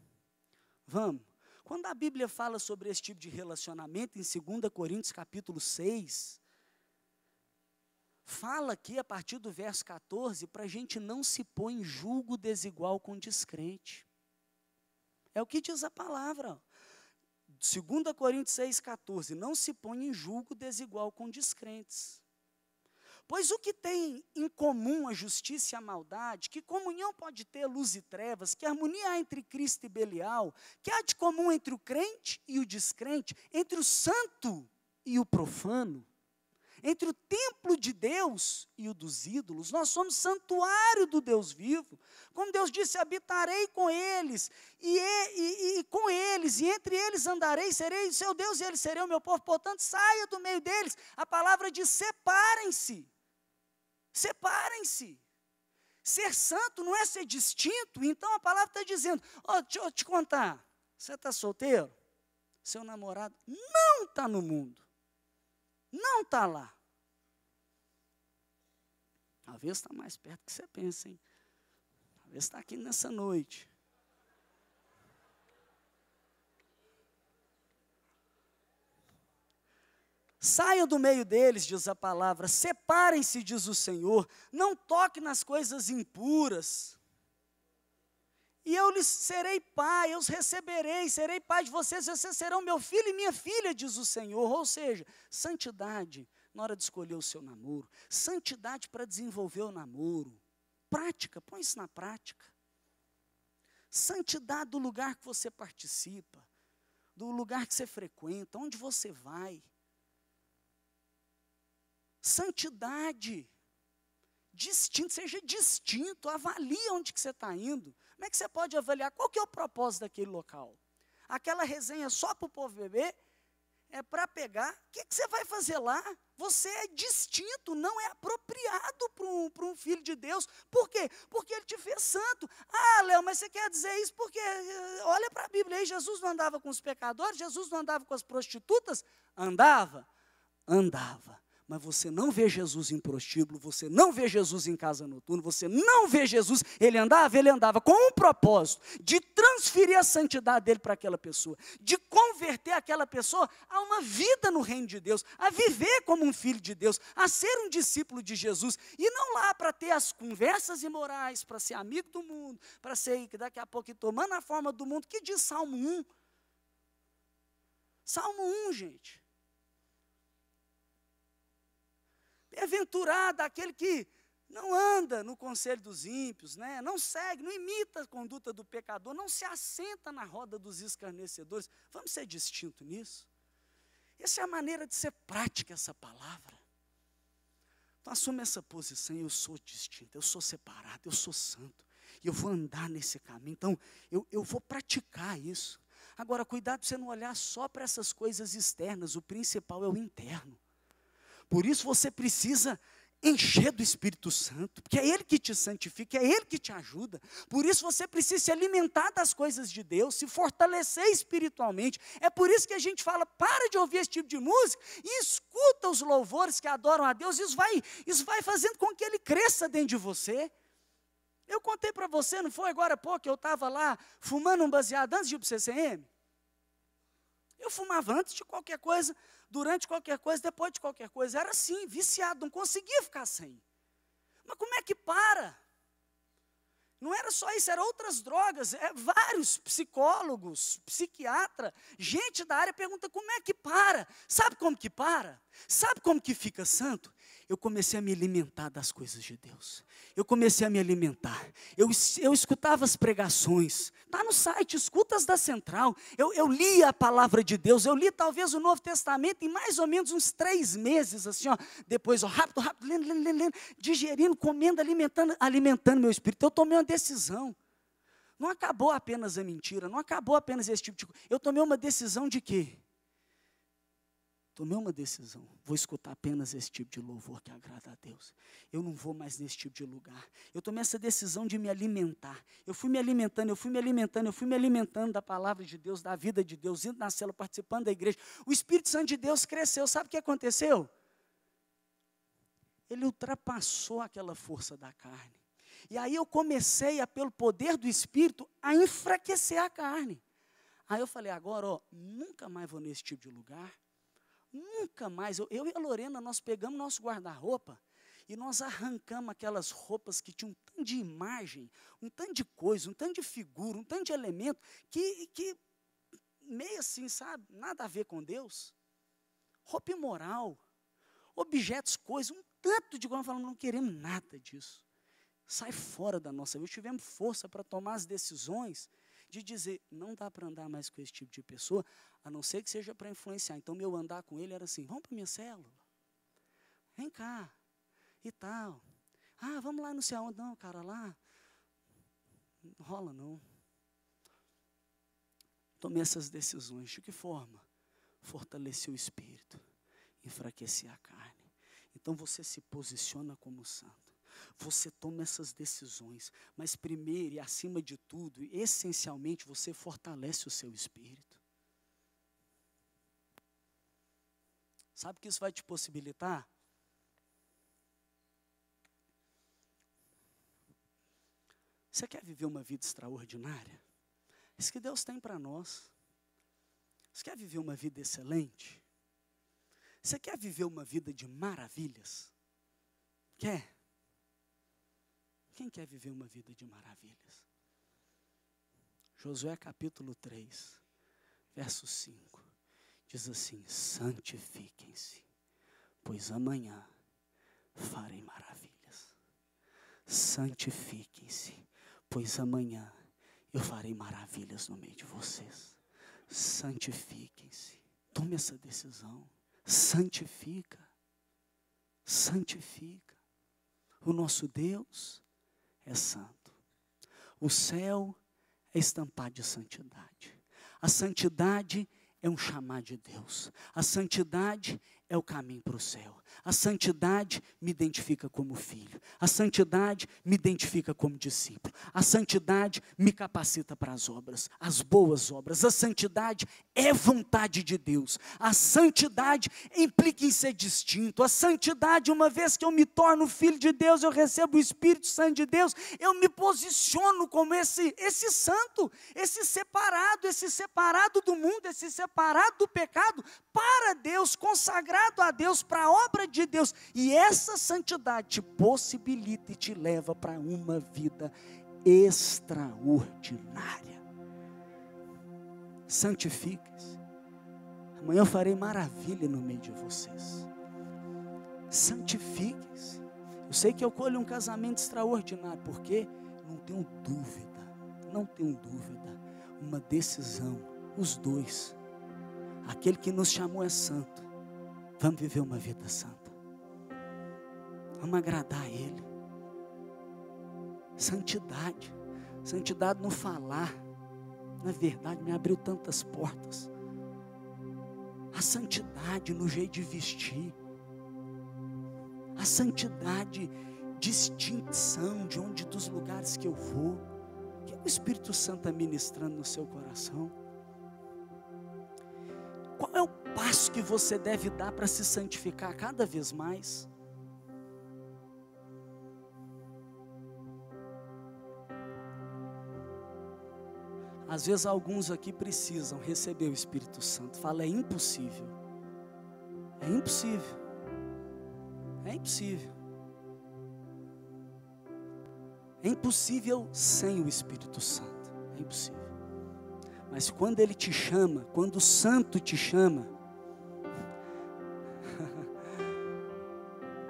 Speaker 1: Vamos. Quando a Bíblia fala sobre esse tipo de relacionamento, em 2 Coríntios capítulo 6, fala aqui a partir do verso 14, para a gente não se pôr em julgo desigual com descrente. É o que diz a palavra. 2 Coríntios 6, 14, não se põe em julgo desigual com descrentes. Pois o que tem em comum a justiça e a maldade, que comunhão pode ter luz e trevas, que harmonia há entre Cristo e Belial, que há de comum entre o crente e o descrente, entre o santo e o profano, entre o templo de Deus e o dos ídolos. Nós somos santuário do Deus vivo. Como Deus disse, habitarei com eles, e com eles, e entre eles andarei, serei seu Deus e eles serão o meu povo. Portanto, saia do meio deles. A palavra diz, separem-se. Separem-se. Ser santo não é ser distinto. Então a palavra está dizendo, deixa eu te contar, você está solteiro? Seu namorado não está no mundo. Não está lá. Talvez está mais perto que você pensa, hein? Talvez está aqui nessa noite. Saia do meio deles, diz a palavra, separem-se, diz o Senhor, não toque nas coisas impuras. E eu lhes serei pai, eu os receberei, serei pai de vocês serão meu filho e minha filha, diz o Senhor. Ou seja, santidade na hora de escolher o seu namoro, santidade para desenvolver o namoro, prática, põe isso na prática. Santidade do lugar que você participa, do lugar que você frequenta, onde você vai. Santidade, distinto, seja distinto, avalie onde que você está indo. Como é que você pode avaliar? Qual que é o propósito daquele local? Aquela resenha só para o povo beber? É para pegar? O que você vai fazer lá? Você é distinto, não é apropriado para um filho de Deus. Por quê? Porque ele te fez santo. Ah, Léo, mas você quer dizer isso porque, olha para a Bíblia aí, Jesus não andava com os pecadores, Jesus não andava com as prostitutas? Andava. Mas você não vê Jesus em prostíbulo, você não vê Jesus em casa noturna, você não vê Jesus, ele andava com um propósito, de transferir a santidade dele para aquela pessoa, de converter aquela pessoa a uma vida no reino de Deus, a viver como um filho de Deus, a ser um discípulo de Jesus, e não lá para ter as conversas imorais, para ser amigo do mundo, para ser daqui a pouco tomando a forma do mundo, que diz Salmo 1. Salmo 1, gente. Bem-aventurado aquele que não anda no conselho dos ímpios, né? Não segue, não imita a conduta do pecador, não se assenta na roda dos escarnecedores. Vamos ser distintos nisso? Essa é a maneira de ser prática essa palavra. Então assuma essa posição, eu sou distinto, eu sou separado, eu sou santo, e eu vou andar nesse caminho, então eu vou praticar isso. Agora, cuidado para você não olhar só para essas coisas externas, o principal é o interno. Por isso você precisa encher do Espírito Santo, porque é Ele que te santifica, é Ele que te ajuda. Por isso você precisa se alimentar das coisas de Deus, se fortalecer espiritualmente. É por isso que a gente fala, para de ouvir esse tipo de música e escuta os louvores que adoram a Deus. Isso vai fazendo com que Ele cresça dentro de você. Eu contei para você, não foi agora há pouco, que eu estava lá fumando um baseado antes de ir para o CCM? Eu fumava antes de qualquer coisa, durante qualquer coisa, depois de qualquer coisa. Era assim, viciado, não conseguia ficar sem. Mas como é que para? Não era só isso, eram outras drogas. Vários psicólogos, psiquiatra, gente da área pergunta como é que para? Sabe como que para? Sabe como que fica santo? Eu comecei a me alimentar das coisas de Deus. Eu comecei a me alimentar. Eu escutava as pregações. Está no site, escuta as da Central. Eu li a palavra de Deus. Eu li talvez o Novo Testamento em mais ou menos uns 3 meses, assim, ó. Depois, ó, rápido, lendo, digerindo, comendo, alimentando meu espírito. Eu tomei uma decisão. Não acabou apenas a mentira, não acabou apenas esse tipo de coisa. Eu tomei uma decisão de quê? Tomei uma decisão, vou escutar apenas esse tipo de louvor que agrada a Deus. Eu não vou mais nesse tipo de lugar. Eu tomei essa decisão de me alimentar. Eu fui me alimentando da palavra de Deus, da vida de Deus, indo na célula, participando da igreja. O Espírito Santo de Deus cresceu. Sabe o que aconteceu? Ele ultrapassou aquela força da carne. E aí eu comecei, pelo poder do Espírito, a enfraquecer a carne. Aí eu falei, agora, ó, nunca mais vou nesse tipo de lugar. Nunca mais, eu e a Lorena, nós pegamos nosso guarda-roupa e nós arrancamos aquelas roupas que tinham um tanto de imagem, um tanto de coisa, um tanto de figura, um tanto de elemento, que meio assim, sabe, nada a ver com Deus. Roupa imoral, objetos, coisas, um tanto de coisa, falando, não queremos nada disso. Sai fora da nossa vida. Tivemos força para tomar as decisões de dizer, não dá para andar mais com esse tipo de pessoa, a não ser que seja para influenciar. Então, meu andar com ele era assim, vamos para a minha célula, vem cá, e tal. Ah, vamos lá no céu. Não, cara, lá, não rola não. Tomei essas decisões. De que forma? Fortalecer o espírito, enfraquecer a carne. Então, você se posiciona como santo. Você toma essas decisões, mas primeiro e acima de tudo, essencialmente, você fortalece o seu espírito. Sabe o que isso vai te possibilitar? Você quer viver uma vida extraordinária? Isso que Deus tem para nós. Você quer viver uma vida excelente? Você quer viver uma vida de maravilhas? Quer? Quem quer viver uma vida de maravilhas? Josué capítulo 3, verso 5, diz assim, santifiquem-se, pois amanhã farei maravilhas. Santifiquem-se, pois amanhã eu farei maravilhas no meio de vocês. Santifiquem-se. Tome essa decisão. Santifica. Santifica. O nosso Deus é santo. O céu é estampado de santidade. A santidade é um chamar de Deus. A santidade é o caminho para o céu. A santidade me identifica como filho. A santidade me identifica como discípulo. A santidade me capacita para as boas obras. A santidade é vontade de Deus. A santidade implica em ser distinto. A santidade, uma vez que eu me torno filho de Deus, eu recebo o Espírito Santo de Deus, eu me posiciono como esse santo, esse separado do mundo, esse separado do pecado, para Deus, consagrado a Deus, para a obra de Deus. E essa santidade te possibilita e te leva para uma vida extraordinária. Santifique-se. Amanhã eu farei maravilha no meio de vocês. Santifique-se. Eu sei que eu colho um casamento extraordinário, porque não tenho dúvida, uma decisão, os dois. Aquele que nos chamou é santo. Vamos viver uma vida santa. Vamos agradar a Ele. Santidade no falar. Na verdade, me abriu tantas portas. A santidade no jeito de vestir. A santidade, distinção dos lugares que eu vou. O que o Espírito Santo está ministrando no seu coração? Qual é o passo que você deve dar para se santificar cada vez mais? Às vezes alguns aqui precisam receber o Espírito Santo. Fala, é impossível. É impossível. É impossível. É impossível sem o Espírito Santo. É impossível. Mas quando Ele te chama, quando o Santo te chama,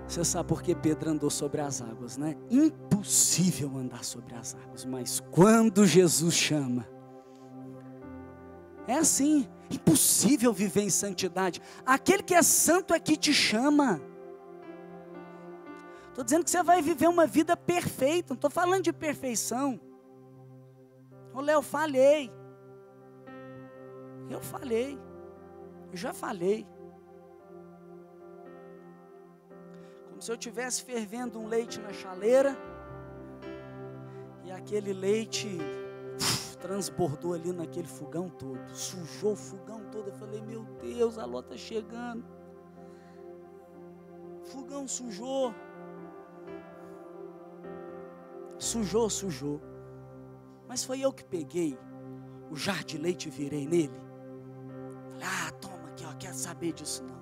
Speaker 1: você sabe por que Pedro andou sobre as águas, né? Impossível andar sobre as águas, mas quando Jesus chama, é assim, impossível viver em santidade. Aquele que é santo é que te chama. Estou dizendo que você vai viver uma vida perfeita, não estou falando de perfeição. Ô Léo, eu já falei. Como se eu estivesse fervendo um leite na chaleira, e aquele leite transbordou ali naquele fogão todo, sujou o fogão todo. Eu falei, meu Deus, a Ló está chegando. O fogão sujou. Sujou. Mas foi eu que peguei o jarro de leite e virei nele. Falei, toma aqui, quero saber disso não.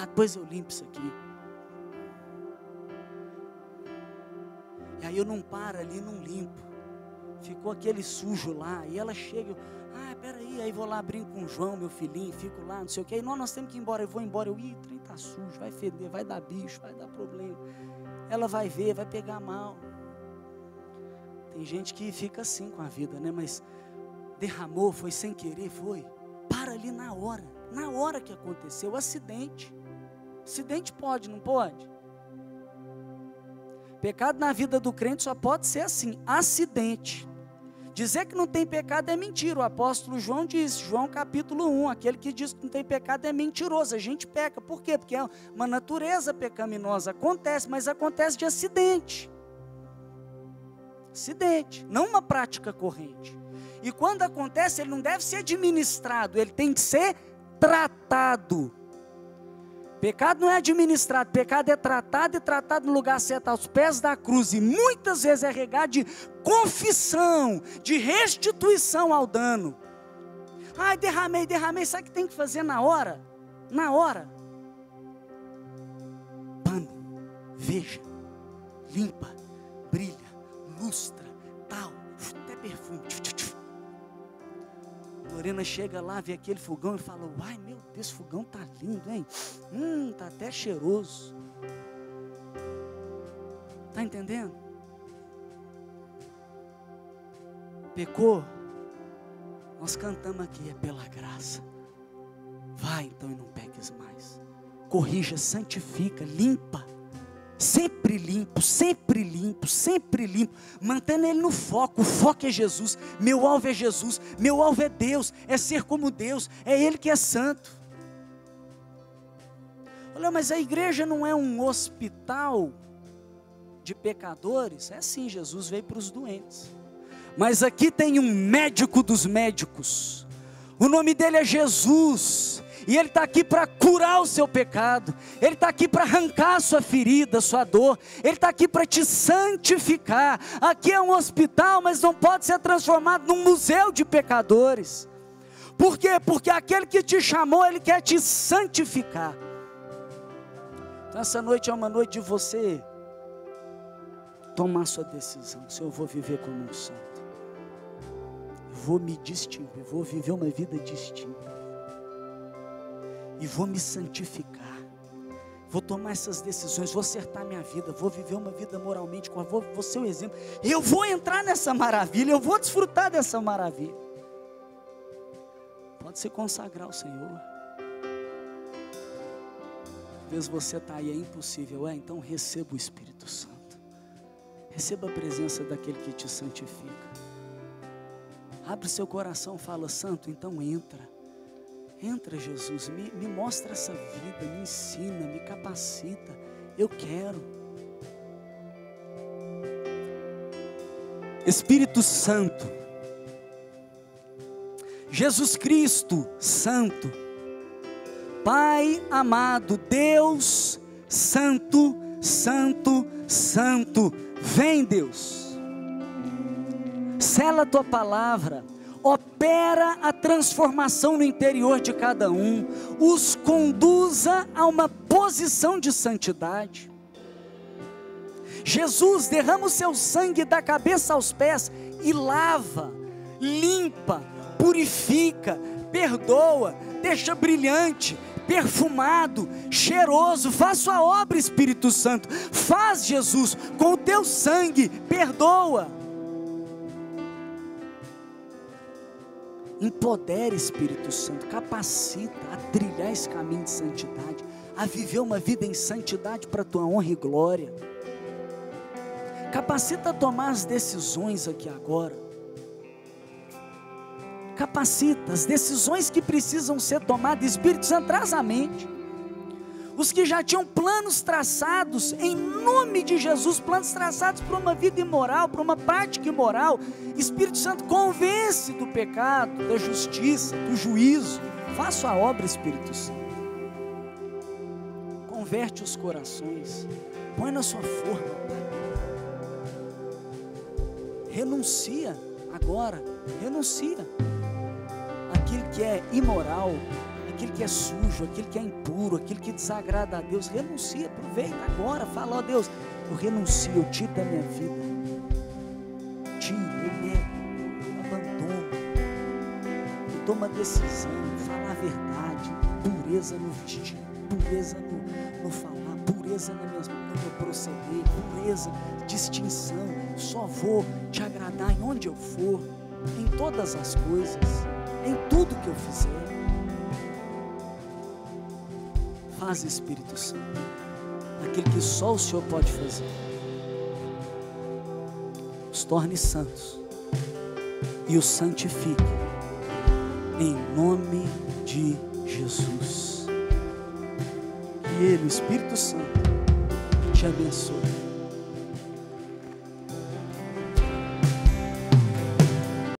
Speaker 1: Depois eu limpo isso aqui. E aí eu não paro ali, não limpo. Ficou aquele sujo lá, e ela chega, peraí, aí vou lá brinco com o João, meu filhinho, fico lá, não sei o que, aí nós temos que ir embora, eu vou embora, o trem tá sujo, vai feder, vai dar bicho, vai dar problema. Ela vai ver, vai pegar mal. Tem gente que fica assim com a vida, né? Mas derramou, foi sem querer, foi. Para ali na hora que aconteceu, acidente. Acidente pode, não pode? Pecado na vida do crente só pode ser assim, acidente. Dizer que não tem pecado é mentira. O apóstolo João disse, João capítulo 1, aquele que diz que não tem pecado é mentiroso. A gente peca, por quê? Porque é uma natureza pecaminosa, acontece, mas acontece de acidente. Acidente, não uma prática corrente. E quando acontece, ele não deve ser administrado, ele tem que ser tratado. Pecado não é administrado, pecado é tratado e tratado no lugar certo, aos pés da cruz, e muitas vezes é regado de confissão, de restituição ao dano. Derramei, sabe o que tem que fazer na hora? Pano, veja, limpa, brilha, lustra, tal, até perfume. Lorena chega lá, vê aquele fogão e fala, meu Deus, esse fogão tá lindo, hein? Tá até cheiroso. Tá entendendo? Pecou? Nós cantamos aqui, é pela graça. Vai então e não peques mais. Corrija, santifica, limpa. Sempre limpo, mantendo ele no foco. O foco é Jesus, meu alvo é Jesus, meu alvo é Deus, é ser como Deus, é Ele que é santo. Olha, mas a igreja não é um hospital de pecadores? É sim, Jesus veio para os doentes. Mas aqui tem um médico dos médicos. O nome dele é Jesus. E Ele está aqui para curar o seu pecado. Ele está aqui para arrancar a sua ferida, a sua dor. Ele está aqui para te santificar. Aqui é um hospital, mas não pode ser transformado num museu de pecadores. Por quê? Porque aquele que te chamou, Ele quer te santificar. Então essa noite é uma noite de você tomar sua decisão. Se eu vou viver como um santo, vou me distinguir, vou viver uma vida distinta. E vou me santificar, vou tomar essas decisões, vou acertar minha vida, vou viver uma vida moralmente, vou ser um exemplo, eu vou entrar nessa maravilha, eu vou desfrutar dessa maravilha. Pode se consagrar ao Senhor. Talvez você está aí, é impossível, então receba o Espírito Santo, receba a presença daquele que te santifica. Abre seu coração, fala: Santo, então entra. Entra, Jesus, me mostra essa vida, me ensina, me capacita, eu quero. Espírito Santo, Jesus Cristo Santo, Pai amado, Deus Santo, Santo, Santo, vem Deus, sela a tua palavra, opera a transformação no interior de cada um, os conduza a uma posição de santidade. Jesus, derrama o seu sangue da cabeça aos pés e lava, limpa, purifica, perdoa, deixa brilhante, perfumado, cheiroso. Faz sua obra, Espírito Santo. Faz, Jesus, com o teu sangue, perdoa. Empodera, Espírito Santo, capacita a trilhar esse caminho de santidade, a viver uma vida em santidade para a tua honra e glória. Capacita a tomar as decisões aqui agora. Capacita as decisões que precisam ser tomadas. Espírito Santo, traz à mente. Os que já tinham planos traçados, em nome de Jesus, planos traçados para uma vida imoral, para uma prática imoral. Espírito Santo, convence do pecado, da justiça, do juízo. Faça a obra, Espírito Santo. Converte os corações, põe na sua forma, Pai. Renuncia agora, renuncia aquilo que é imoral, aquilo que é sujo, aquilo que é impuro, aquilo que desagrada a Deus. Renuncia, aproveita agora, fala: ó Deus, eu renuncio, eu tiro da minha vida, tiro, eu nego, eu abandono, eu tomo a decisão, falar a verdade, pureza no vestir, pureza no falar, pureza no meu proceder, pureza, distinção. Só vou te agradar em onde eu for, em todas as coisas, em tudo que eu fizer. Faz, Espírito Santo, aquilo que só o Senhor pode fazer. Os torne santos e os santifique, em nome de Jesus. Que Ele, o Espírito Santo, te abençoe.